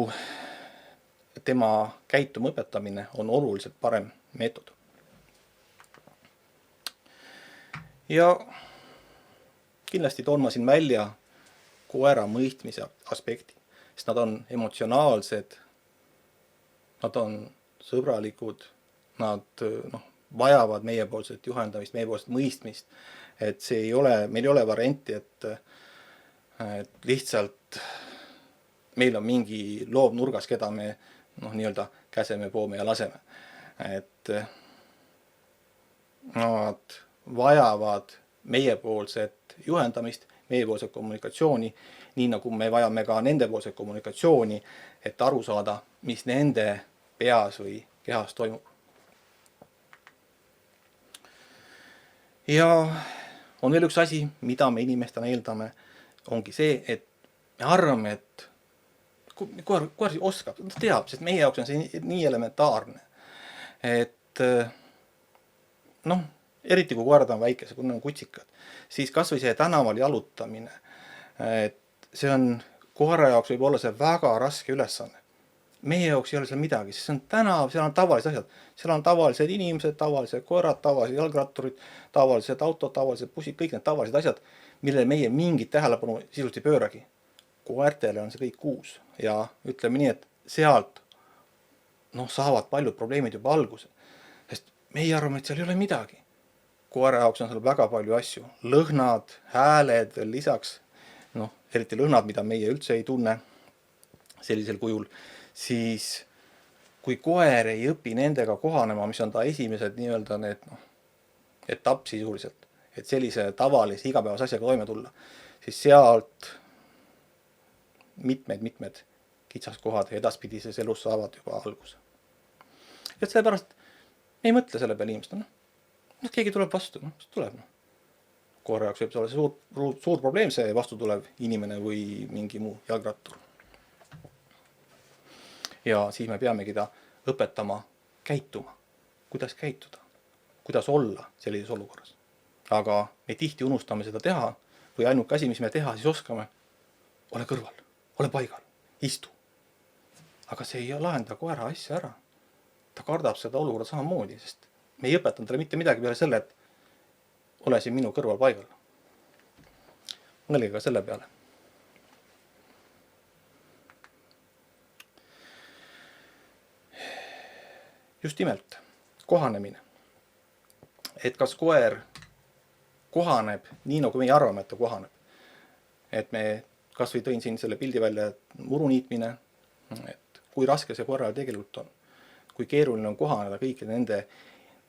tema käituma õpetamine on oluliselt parem meetod. Ja kindlasti toon ma siin välja koera mõistmise aspekti, sest nad on emotsionaalsed, nad on sõbralikud, nad vajavad meiepoolset juhendamist, meiepoolset mõistmist. Et see ei ole, meil ei ole varianti, et lihtsalt meil on mingi loov nurgas, keda me nii-öelda käseme, poome ja laseme. Et nad vajavad meiepoolset juhendamist, meiepoolset kommunikatsiooni, nii nagu me vajame ka nendepoolset kommunikatsiooni, et aru saada, mis nende peas või kehas toimub. Ja on veel üks asi, mida me inimestena eeldame, ongi see, et me arvame, et koer oskab, ta teab, sest meie jaoks on see nii elementaarne. Et eriti kui koerad on väikesed, kui nad on kutsikad, siis kas või see tänaval jalutamine, et see on koera jaoks võib olla see väga raske ülesanne. Meie jaoks ei ole seal midagi, sest see on tänav, seal on tavalised asjad. Seal on tavalised inimesed, tavalised koerad, tavalised jalgratturid, tavalised autod, tavalised bussid, kõik need tavalised asjad, millele meie mingit tähelepanu sisuliselt ei pööragi. Koertele on see kõik uus ja ütleme nii, et sealt saavad paljud probleemid juba alguse. Sest meie arvame, et seal ei ole midagi. Koera jaoks on seal väga palju asju. Lõhnad, hääled veel lisaks, eriti lõhnad, mida meie üldse ei tunne sellisel kujul. Siis kui koer ei õpi nendega kohanema, mis on ta esimesed nii-öelda need etapp sisuliselt, et sellise tavalise igapäevase asjaga toime tulla, siis sealt mitmed kitsaskohad edaspidises elus saavad juba alguse. Et sellepärast ei mõtle selle peale inimest, keegi tuleb vastu, mis tuleb. Koera jaoks võib see olla suur probleem, see vastu tulev inimene või mingi muu jalgrattur. Ja siis me peamegi ta õpetama käituma, kuidas käituda, kuidas olla sellises olukorras. Aga me tihti unustame seda teha või ainuke asi, mis me teha, siis oskame, ole kõrval, ole paigal, istu. Aga see ei lahenda koera asja ära. Ta kardab seda olukorda samamoodi, sest me ei õpetanud talle mitte midagi peale selle, et ole siin minu kõrval paigal. Mõelge ka selle peale. Just nimelt, kohanemine. Et kas koer kohaneb nii, nagu meie arvame, et ta kohaneb. Et me kas või tõin siin selle pildi välja, et muruniitmine, et kui raske see koerale tegelikult on. Kui keeruline on kohaneda kõikide nende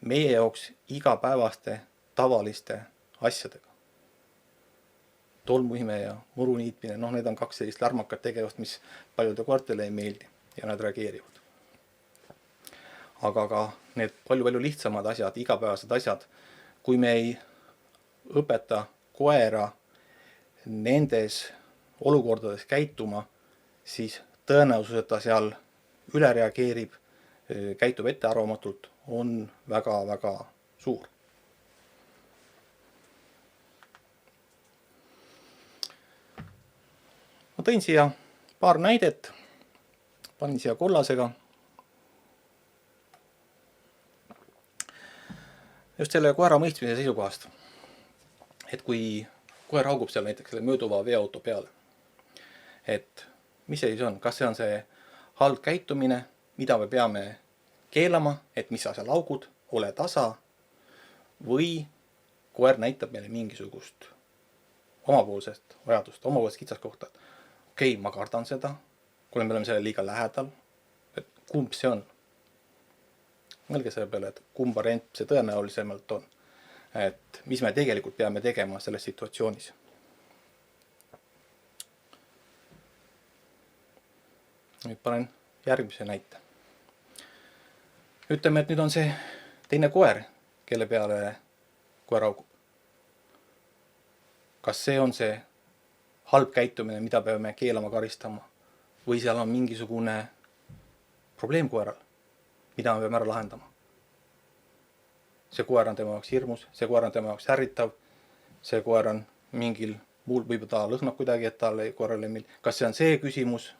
meie jaoks igapäevaste tavaliste asjadega. Tolmuime ja muruniitmine, need on kaks sellist lärmakat tegevust, mis paljude koertele ei meeldi ja nad reageerivad. Aga ka need palju lihtsamad asjad, igapäevased asjad, kui me ei õpeta koera nendes olukordades käituma, siis tõenäosus, et ta seal üle reageerib, käitub ettearvamatult, on väga suur. Ma tõin siia paar näidet, panin siia kollasega. Just selle koera mõistmise seisukohast, et kui koer haugub seal näiteks selle mööduva veoauto peale, et mis see siis on, kas see on see halb käitumine, mida me peame keelama, et mis sa seal augud, ole tasa, või koer näitab meile mingisugust omapoolsest vajadust, omapoolsest kitsaskohta. Okei, ma kardan seda, kui me oleme selle liiga lähedal, et kumb see on? Mõelge selle peale, et kumb variant see tõenäolisemalt on. Et mis me tegelikult peame tegema selles situatsioonis. Nüüd panen järgmise näite. Ütleme, et nüüd on see teine koer, kelle peale koer augub. Kas see on see halb käitumine, mida peame keelama, karistama? Või seal on mingisugune probleem koeral, mida me peame ära lahendama? See koer on tema jaoks hirmus, see koer on tema jaoks ärritav, see koer on mingil muul, võib ta lõhnab kuidagi, et talle koerale meil. Kas see on see küsimus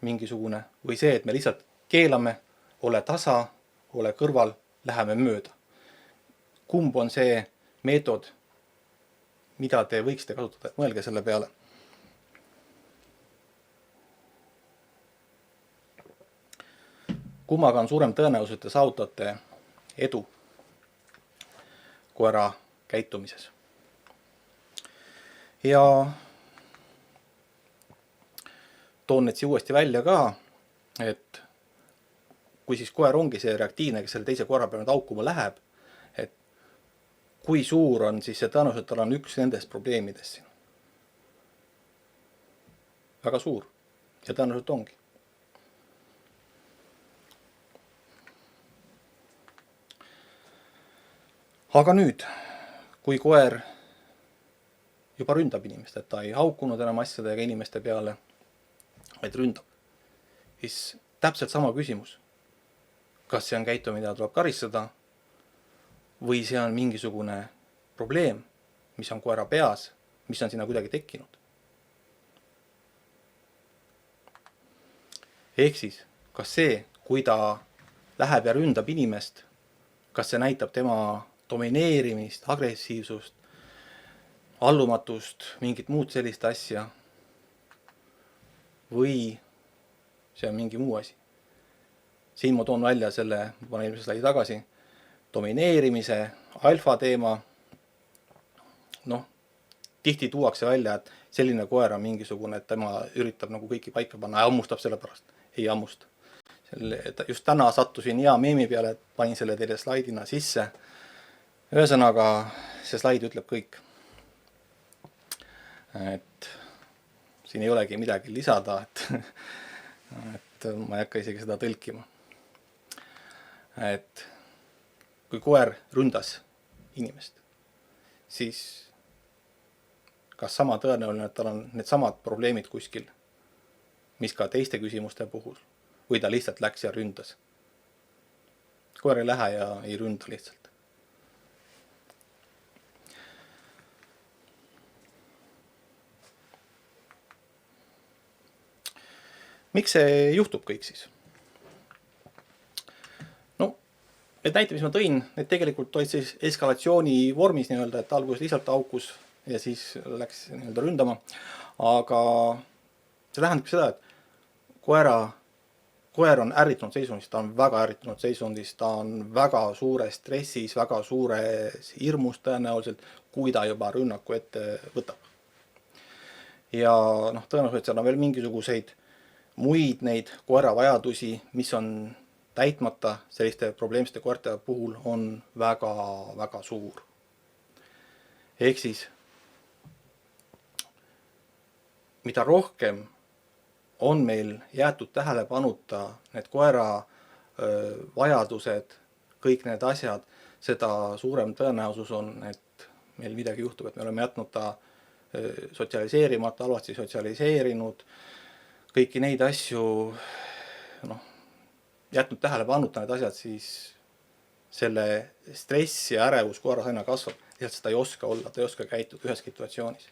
mingisugune või see, et me lihtsalt keelame, ole tasa, ole kõrval, läheme mööda? Kumb on see meetod, mida te võiksite kasutada? Mõelge selle peale. Kummaga on suurem tõenäosus, et te saavutate edu koera käitumises. Ja toon need siia uuesti välja ka, et kui siis koer ongi see reaktiivne, kes selle teise koera peale nüüd aukuma läheb, et kui suur on siis see tõenäosus, et tal on üks nendest probleemidest siin. Väga suur. Ja tõenäoliselt ongi. Aga nüüd, kui koer juba ründab inimest, et ta ei haukunud enam asjadega inimeste peale, vaid ründab, siis täpselt sama küsimus. Kas see on käitumine, mida tuleb karistada, või see on mingisugune probleem, mis on koera peas, mis on sinna kuidagi tekkinud? Ehk siis, kas see, kui ta läheb ja ründab inimest, kas see näitab tema domineerimist, agressiivsust, allumatust, mingit muud sellist asja, või see on mingi muu asi? Siin ma toon välja selle, panen eelmise slaidi tagasi, domineerimise, alfa teema. Tihti tuuakse välja, et selline koer on mingisugune, et tema üritab nagu kõiki paika panna ja ammustab selle pärast. Ei ammusta. Just täna sattusin hea meemi peale, et panin selle teile slaidina sisse. Ühesõnaga, see slaid ütleb kõik. Et siin ei olegi midagi lisada, et ma ei hakka isegi seda tõlkima. Et kui koer ründas inimest, siis kas sama tõenäoline, et tal on need samad probleemid kuskil, mis ka teiste küsimuste puhul, või ta lihtsalt läks ja ründas? Koer ei lähe ja ei ründa lihtsalt. Miks see juhtub kõik siis? Need näite, mis ma tõin, need tegelikult olid siis eskalatsiooni vormis nii-öelda, et alguses lihtsalt aukus ja siis läks nii-öelda ründama. Aga see tähendab seda, et koer on ärritunud seisundis, ta on väga ärritunud seisundis, ta on väga suure stressis, väga suures hirmus tõenäoliselt, kui ta juba rünnaku ette võtab. Ja tõenäoliselt seal on veel mingisuguseid muid neid koera vajadusi, mis on täitmata selliste probleemsete koerte puhul, on väga, väga suur. Ehk siis, mida rohkem on meil jäetud tähelepanuta need koera vajadused, kõik need asjad, seda suurem tõenäosus on, et meil midagi juhtub, et me oleme jätnud ta sotsialiseerimata, halvasti sotsialiseerinud, kõiki neid asju, jätnud tähelepanuta need asjad, siis selle stress ja ärevus koeras aina kasvab. Lihtsalt ta ei oska olla, ta ei oska käituda ühes situatsioonis.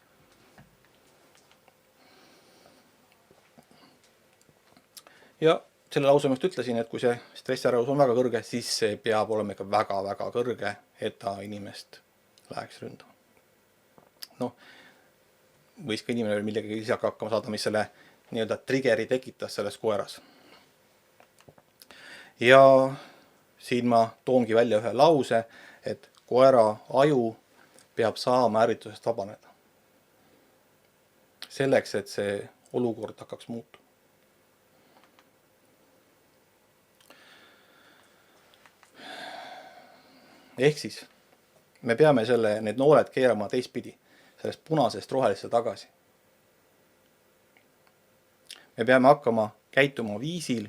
Ja selle lause ma just ütlesin, et kui see stressiärevus on väga kõrge, siis see peab olema ikka väga-väga kõrge, et ta inimest läheks ründama. Võis ka inimene veel millegagi lisaka hakkama saada, mis selle nii-öelda triggeri tekitas selles koeras. Ja siin ma toongi välja ühe lause, et koera aju peab saama ärritusest vabaneda. Selleks, et see olukord hakkaks muutuma. Ehk siis me peame need nooled keerama teistpidi, sellest punasest rohelisse tagasi. Me peame hakkama käituma viisil,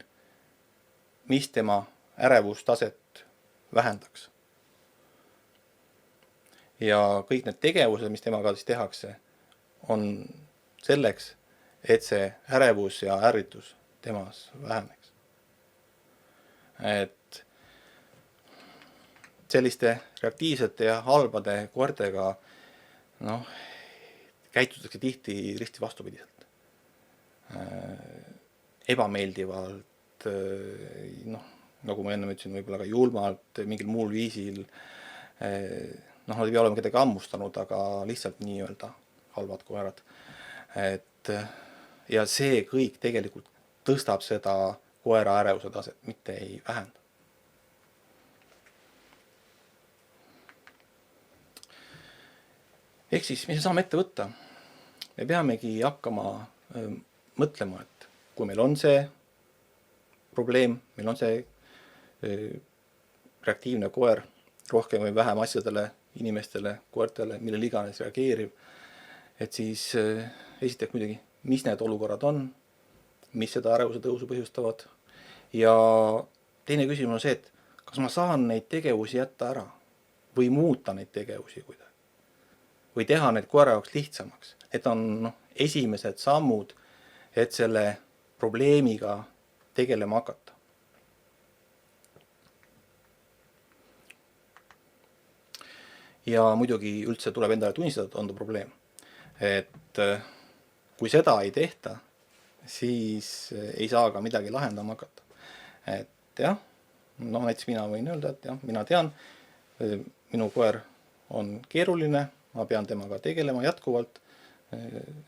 mis tema ärevustaset vähendaks. Ja kõik need tegevused, mis temaga siis tehakse, on selleks, et see ärevus ja ärritus temas väheneks. Et selliste reaktiivsete ja halbade koertega käitutakse tihti risti vastupidiselt. Ebameeldivalt, nagu ma enne ütlesin, võib-olla ka julmalt, mingil muul viisil. Nad ei pea olema kedagi hammustanud, aga lihtsalt nii-öelda halvad koerad. Ja see kõik tegelikult tõstab seda koera ärevuse taset, mitte ei vähenda. Ehk siis, mis me saame ette võtta? Me peamegi hakkama mõtlema, et kui meil on see probleem, meil on see reaktiivne koer, rohkem või vähem asjadele, inimestele, koertele, millele iganes reageeriv, et siis esiteks muidugi, mis need olukorrad on, mis seda ärevuse tõusu põhjustavad. Ja teine küsimus on see, et kas ma saan neid tegevusi jätta ära või muuta neid tegevusi kuidagi. Või teha need koera jaoks lihtsamaks. Need on esimesed sammud, et selle probleemiga tegelema hakata. Ja muidugi üldse tuleb endale tunnistada, et on ta probleem. Et kui seda ei tehta, siis ei saa ka midagi lahendama hakata. Et jah, näiteks mina võin öelda, et jah, mina tean, minu koer on keeruline, ma pean temaga tegelema jätkuvalt,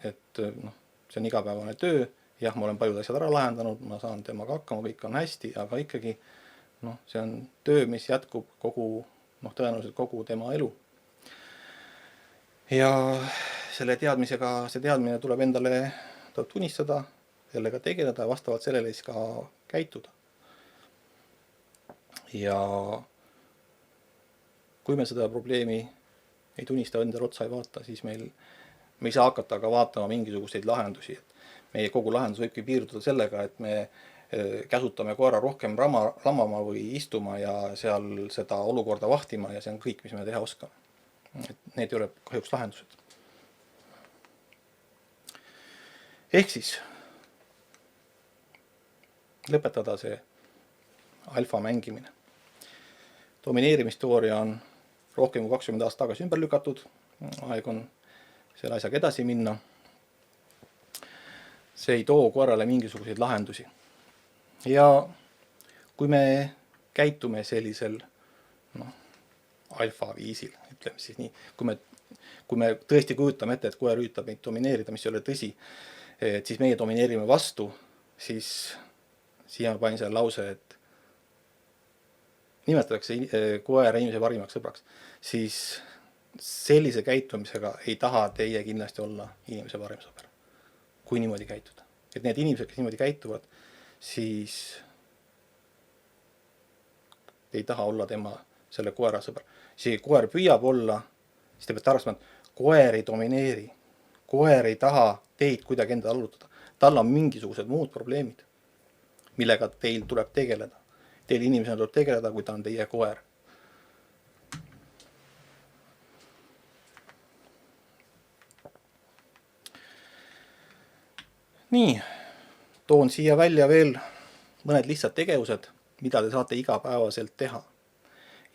et see on igapäevane töö, jah, ma olen paljud asjad ära lahendanud, ma saan temaga hakkama, kõik on hästi, aga ikkagi see on töö, mis jätkub tõenäoliselt kogu tema elu. Ja selle teadmisega, see teadmine tuleb endale tunnistada, sellega tegeleda ja vastavalt sellele siis ka käituda. Ja kui me seda probleemi ei tunnista, endale otsa ei vaata, siis me ei saa hakata ka vaatama mingisuguseid lahendusi. Meie kogu lahendus võibki piirduda sellega, et me käsutame koera rohkem lamama või istuma ja seal seda olukorda vahtima ja see on kõik, mis me teha oskame. Need ei ole kahjuks lahendused. Ehk siis lõpetada see alfa mängimine. Domineerimisteooria on rohkem kui 20 aastat tagasi ümber lükatud. Aeg on selle asjaga edasi minna. See ei too koerale mingisuguseid lahendusi. Ja kui me käitume sellisel alfa viisil, ütleme siis nii, kui me tõesti kujutame ette, et koer üritab meid domineerida, mis ei ole tõsi, et siis meie domineerime vastu, siis siia ma panin selle lause, et nimetatakse koera inimese parimaks sõbraks, siis sellise käitumisega ei taha teie kindlasti olla inimese parim sõber, kui niimoodi käituda. Et need inimesed, kes niimoodi käituvad, siis ei taha olla tema selle koera sõber. See koer püüab olla, siis te peate arvestama, et koer ei domineeri. Koer ei taha teid kuidagi enda allutada. Tal on mingisugused muud probleemid, millega teil tuleb tegeleda. Teil inimesena tuleb tegeleda, kui ta on teie koer. Nii, toon siia välja veel mõned lihtsad tegevused, mida te saate igapäevaselt teha.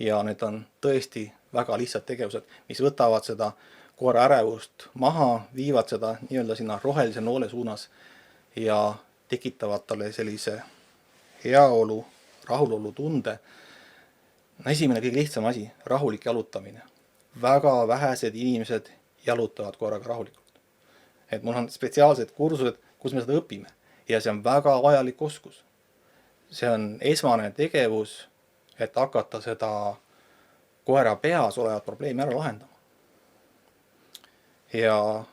Ja need on tõesti väga lihtsad tegevused, mis võtavad seda koera ärevust maha, viivad seda nii-öelda sinna rohelise noole suunas ja tekitavad talle sellise heaolu, rahulolu tunde. Esimene kõige lihtsam asi, rahulik jalutamine. Väga vähesed inimesed jalutavad koeraga rahulikult. Et mul on spetsiaalsed kursused, kus me seda õpime ja see on väga vajalik oskus. see on esmane tegevus, et hakata seda koera peas olevat probleemi ära lahendama. Ja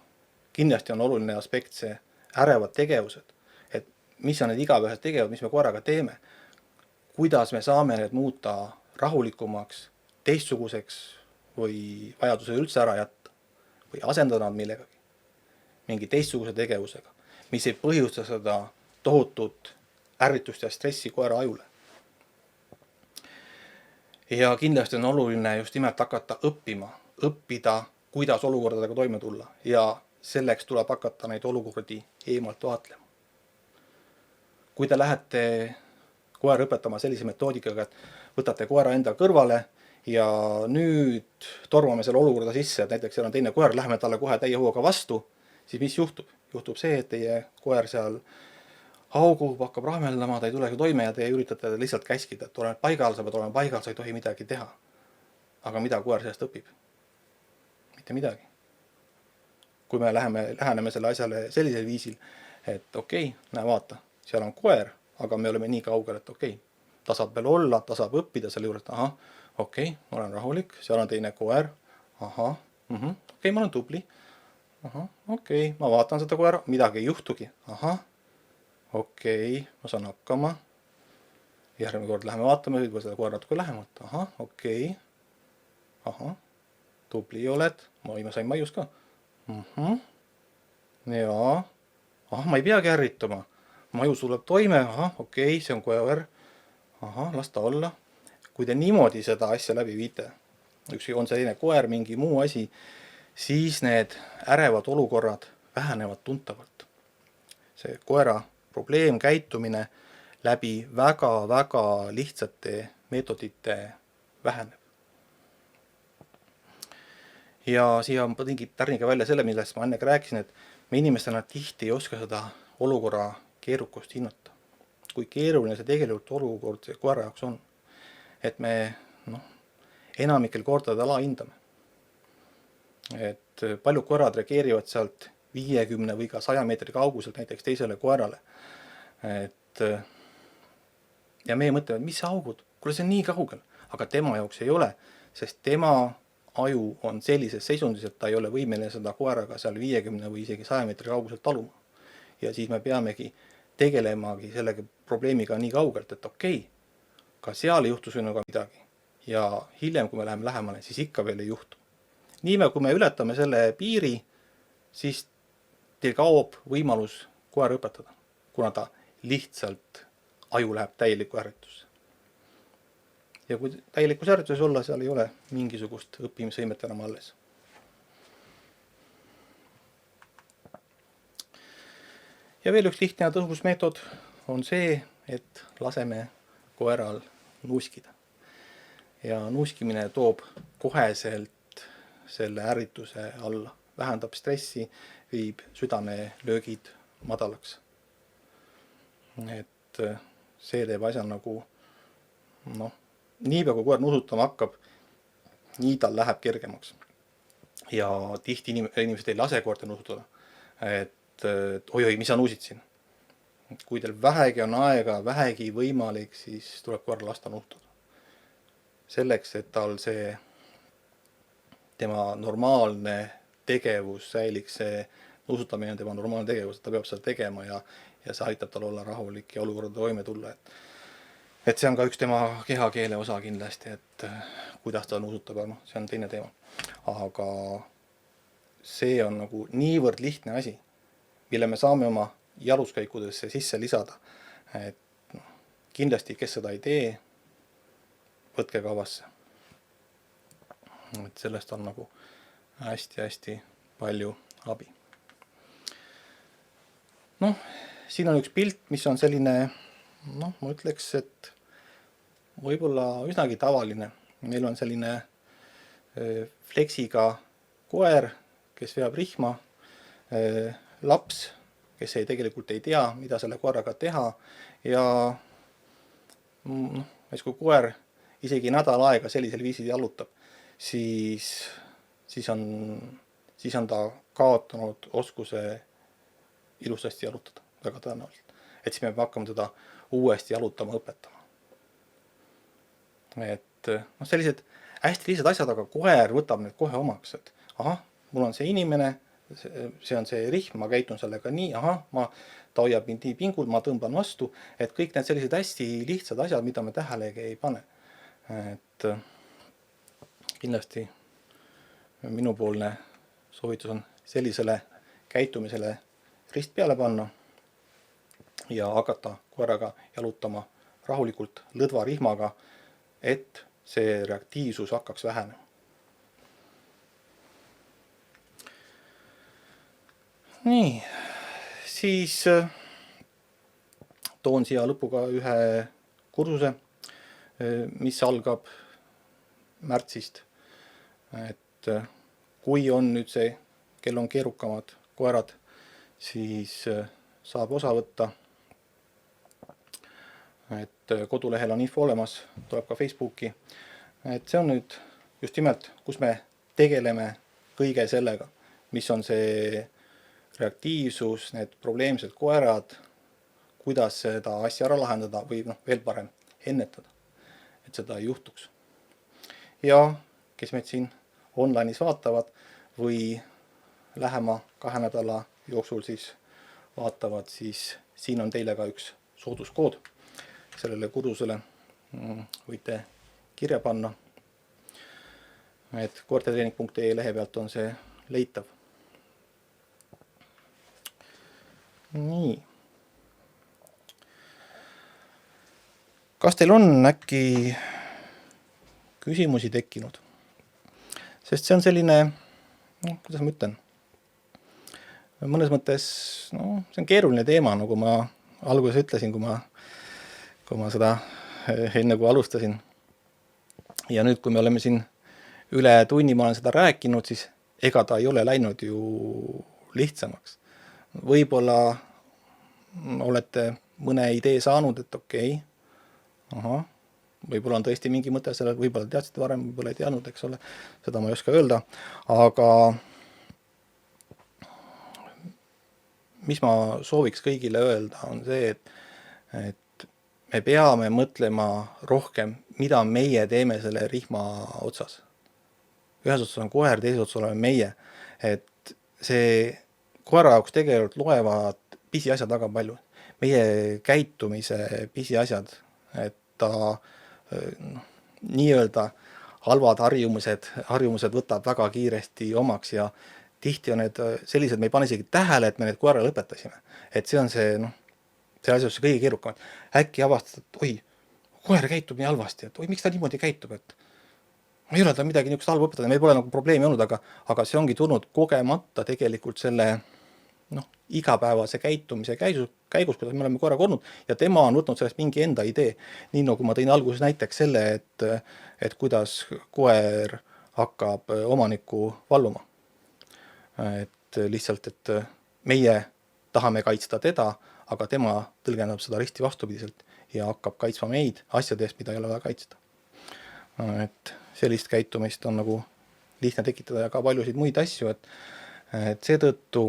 kindlasti on oluline aspekt see ärevad tegevused, et mis on need igapäevased tegevused, mis me koeraga teeme, kuidas me saame need muuta rahulikumaks, teistsuguseks või vajaduse üldse ära jätta või asendada nad millegagi, mingi teistsuguse tegevusega, mis ei põhjusta seda tohutut ärritust ja stressi koera ajule. Ja kindlasti on oluline just nimelt hakata õppida, kuidas olukordadega toime tulla ja selleks tuleb hakata neid olukordi eemalt vaatlema. Kui te lähete koera õpetama sellise metoodikaga, et võtate koera enda kõrvale ja nüüd tormame selle olukorda sisse, et näiteks seal on teine koer, läheme talle kohe täie hooga vastu, siis mis juhtub? Juhtub see, et teie koer seal haugub, hakkab rahmeldama, ta ei tulegi toime ja te üritate lihtsalt käskida, et oleme paigal, sa pead olema paigal, sa ei tohi midagi teha. Aga mida koer sellest õpib? Mitte midagi. Kui me läheneme selle asjale sellisel viisil, et okei, näe vaata, seal on koer, aga me oleme nii kaugel, et okei, ta saab veel olla, ta saab õppida selle juures, et ahah, okei, ma olen rahulik, seal on teine koer, ahah, okei, ma olen tubli, ahah, okei, ma vaatan seda koera, midagi ei juhtugi, ahah, okei, ma saan hakkama, järgmine kord läheme vaatame, võib-olla seda koera natuke lähemalt, ahah, okei, ahah, tubli oled, ma sain maius ka, jaa, ahah, ma ei peagi ärrituma, maius tuleb toime, ahah, okei, see on koer, ahah, las ta olla. Kui te niimoodi seda asja läbi viite, on see teine koer, mingi muu asi, siis need ärevad olukorrad vähenevad tuntavalt. See koera probleemkäitumine läbi väga-väga lihtsate meetodite väheneb. Ja siia on tärniga välja selle, millest ma enne rääkisin, et me inimestena tihti ei oska seda olukorra keerukust hinnata. Kui keeruline see tegelikult olukord see koera jaoks on. Et me enamikel kordadel alahindame. Et paljud koerad reageerivad sealt 50 või ka 100 meetri kauguselt näiteks teisele koerale. Ja meie mõtleme, mis augud, kuule see on nii kaugel, aga tema jaoks ei ole, sest tema aju on sellises seisundis, et ta ei ole võimeline seda koeraga seal 50 või isegi 100 meetri kauguselt taluma. Ja siis me peamegi tegelemagi sellega probleemiga nii kaugelt, et okei, ka seal ei juhtu sinuga midagi. Ja hiljem, kui me läheme lähemale, siis ikka veel ei juhtu. Niime, kui me ületame selle piiri, siis teil kaob võimalus koera õpetada, kuna ta lihtsalt aju läheb täielikku ärritusse. Ja kui täielikus ärrituses olla, seal ei ole mingisugust õppimisvõimet enam alles. Ja veel üks lihtne ja tõhus meetod on see, et laseme koeral nuuskida. Ja nuuskimine toob koheselt selle ärrituse alla, vähendab stressi, viib südamelöögid madalaks. Et see teeb asja nagu, niipea kui koer nuusutama hakkab, nii tal läheb kergemaks. Ja tihti inimesed ei lase koerte nuusutada, et oi, mis sa nuusid siin. Kui teil vähegi on aega, vähegi võimalik, siis tuleb koer lasta nuusutada. Selleks, et tal see tema normaalne tegevus säiliks, see nuusutamine on tema normaalne tegevus, et ta peab seda tegema ja see aitab tal olla rahulik ja olukorda toime tulla. Et see on ka üks tema kehakeele osa kindlasti, et kuidas ta nuusutab, see on teine teema. Aga see on nagu niivõrd lihtne asi, mille me saame oma jaluskäikudesse sisse lisada. Et kindlasti, kes seda ei tee, võtke kavasse. Et sellest on nagu hästi-hästi palju abi. Siin on üks pilt, mis on selline, ma ütleks, et võib-olla üsnagi tavaline. Meil on selline fleksiga koer, kes veab rihma, laps, kes tegelikult ei tea, mida selle koeraga teha ja kui koer isegi nädal aega sellisel viisil jalutab, siis on ta kaotanud oskuse ilusasti jalutada, väga tõenäoliselt. et siis me peame hakkama teda uuesti jalutama õpetama. Et sellised hästi lihtsad asjad, aga koer võtab need kohe omaks, et ahah, mul on see inimene, see on see rihm, ma käitun sellega nii, ta hoiab mind nii pingul, ma tõmban vastu, et kõik need sellised hästi lihtsad asjad, mida me tähelegi ei pane. Et kindlasti minupoolne soovitus on sellisele käitumisele rist peale panna ja hakata koeraga jalutama rahulikult lõdva rihmaga, et see reaktiivsus hakkaks vähenema. Nii, siis toon siia lõpuga ühe kursuse, mis algab märtsist. Et kui on nüüd see, kel on keerukamad koerad, siis saab osa võtta. Et kodulehel on info olemas, tuleb ka Facebooki. Et see on nüüd just nimelt, kus me tegeleme kõige sellega, mis on see reaktiivsus, need probleemsed koerad, kuidas seda asja ära lahendada või veel parem ennetada, et seda ei juhtuks. Ja kes meid siin online'is vaatavad või lähema 2 nädala jooksul siis vaatavad, siis siin on teile ka üks sooduskood sellele kursusele. Võite kirja panna, et koertetreening.ee lehe pealt on see leitav. Nii. Kas teil on äkki küsimusi tekkinud? Sest see on selline, kuidas ma ütlen, mõnes mõttes, see on keeruline teema, nagu ma alguses ütlesin, kui ma seda enne kui alustasin. Ja nüüd, kui me oleme siin üle tunni, ma olen seda rääkinud, siis ega ta ei ole läinud ju lihtsamaks. Võib-olla olete mõne idee saanud, et okei, võib-olla on tõesti mingi mõte sellel, võib-olla teadsite varem, võib-olla ei teadnud, eks ole, seda ma ei oska öelda, aga mis ma sooviks kõigile öelda, on see, et me peame mõtlema rohkem, mida meie teeme selle rihma otsas. Ühes otsas on koer, teises otsas oleme meie, et see koera jaoks tegelikult loevad pisiasjad väga palju. Meie käitumise pisiasjad, et ta nii-öelda halvad harjumused võtab väga kiiresti omaks ja tihti on need sellised, me ei pane isegi tähele, et me need koera lõpetasime. Et see on see asjus kõige keerukam. Äkki avastad, et oi, koer käitub nii halvasti, et oi, miks ta niimoodi käitub, et ma ei ole ta midagi niisugust halba õpetada, meil pole nagu probleemi olnud, aga see ongi tulnud kogemata tegelikult selle igapäevase käitumise käigus, kuidas me oleme koeraga olnud ja tema on võtnud sellest mingi enda idee. Nii nagu ma tõin alguses näiteks selle, et kuidas koer hakkab omanikku valluma. Et lihtsalt, et meie tahame kaitsta teda, aga tema tõlgendab seda risti vastupidiselt ja hakkab kaitsma meid asjade eest, mida ei ole vaja kaitsta. Et sellist käitumist on nagu lihtne tekitada ja ka paljusid muid asju, et seetõttu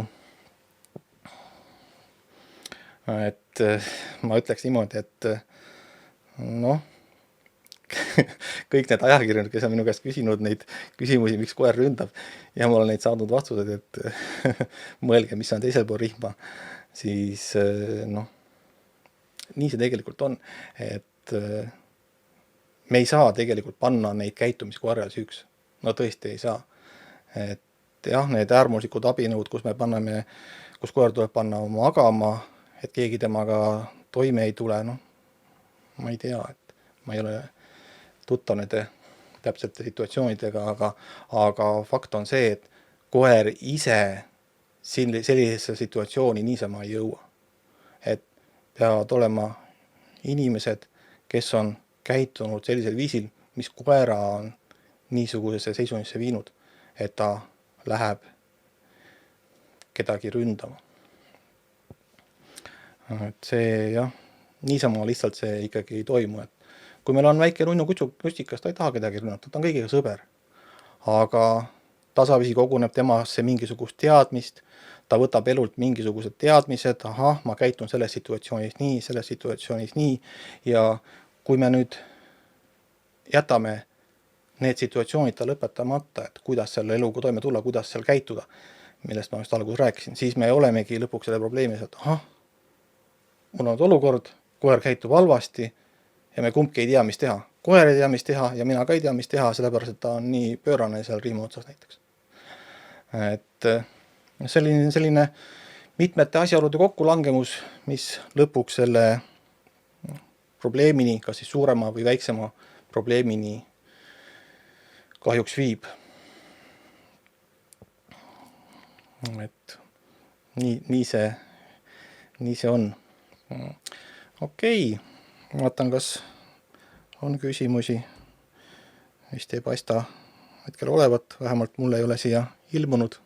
et ma ütleks niimoodi, et kõik need ajakirjanikud, kes on minu käest küsinud neid küsimusi, miks koer ründab ja ma olen neid saanud vastused, et mõelge, mis on teisel pool rihma, siis nii see tegelikult on, et me ei saa tegelikult panna neid käitumisi koerale süüks. No tõesti ei saa. Et jah, need äärmuslikud abinõud, kus koer tuleb panna magama, et keegi temaga toime ei tule, ma ei tea, et ma ei ole tuttav nende täpsete situatsioonidega, aga fakt on see, et koer ise sellisesse situatsiooni niisama ei jõua. Et peavad olema inimesed, kes on käitunud sellisel viisil, mis koera on niisugusesse seisundisse viinud, et ta läheb kedagi ründama. Et see jah, niisama lihtsalt see ikkagi ei toimu, et kui meil on väike nunnu kustikas, ta ei taha kedagi rünnata, ta on kõigiga sõber, aga tasapisi koguneb temasse mingisugust teadmist, ta võtab elult mingisugused teadmised, ahah, ma käitun selles situatsioonis nii, selles situatsioonis nii, ja kui me nüüd jätame need situatsioonid tal õpetamata, et kuidas selle eluga toime tulla, kuidas seal käituda, millest ma just alguses rääkisin, siis me olemegi lõpuks selle probleemis, et ahah, mul on olukord, koer käitub halvasti ja me kumbki ei tea, mis teha. Koer ei tea, mis teha ja mina ka ei tea, mis teha, sellepärast, et ta on nii pöörane seal rihma otsas näiteks. Et selline mitmete asjaolude kokkulangemus, mis lõpuks selle probleemini, kas siis suurema või väiksema probleemini kahjuks viib. Et nii see on. Okei, vaatan, kas on küsimusi. Vist ei paista hetkel olevat, vähemalt mulle ei ole siia ilmunud.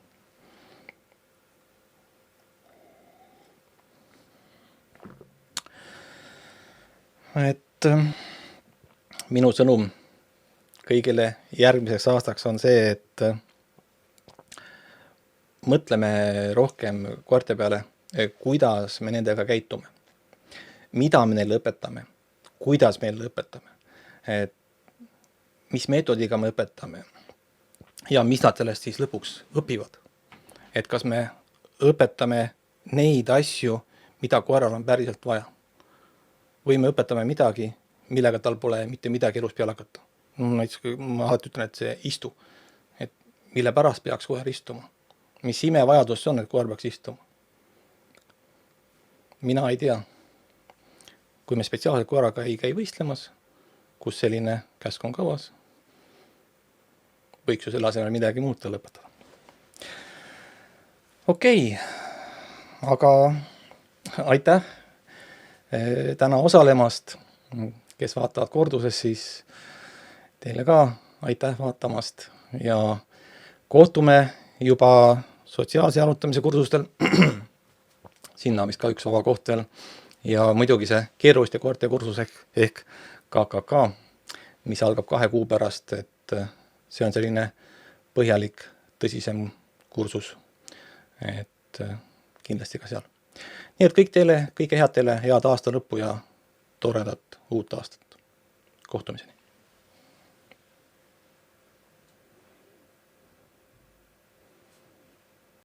Et minu sõnum kõigile järgmiseks aastaks on see, et mõtleme rohkem koerte peale, kuidas me nendega käitume, mida me neile õpetame, kuidas me neile õpetame, mis meetodiga me õpetame ja mis nad sellest siis lõpuks õpivad. Et kas me õpetame neid asju, mida koeral on päriselt vaja. Või me õpetame midagi, millega tal pole mitte midagi elus peale hakata. Näiteks ma alati ütlen, et see istu. Et mille pärast peaks koer istuma? Mis imevajadus see on, et koer peaks istuma? Mina ei tea. Kui me spetsiaalselt koeraga ei käi võistlemas, kus selline käsk on kavas, võiks ju selle asemel midagi muud talle õpetada. Okei, aga aitäh täna osalemast. Kes vaatavad korduses, siis teile ka aitäh vaatamast ja kohtume juba sotsiaalse jalutamise kursustel. Sinna on vist ka üks koht veel. Ja muidugi see keeruliste koerte kursus ehk KKK, mis algab 2 kuu pärast, et see on selline põhjalik, tõsisem kursus. Et kindlasti ka seal. Nii et kõik teile, kõike head teile, head aasta lõppu ja toredat uut aastat. Kohtumiseni.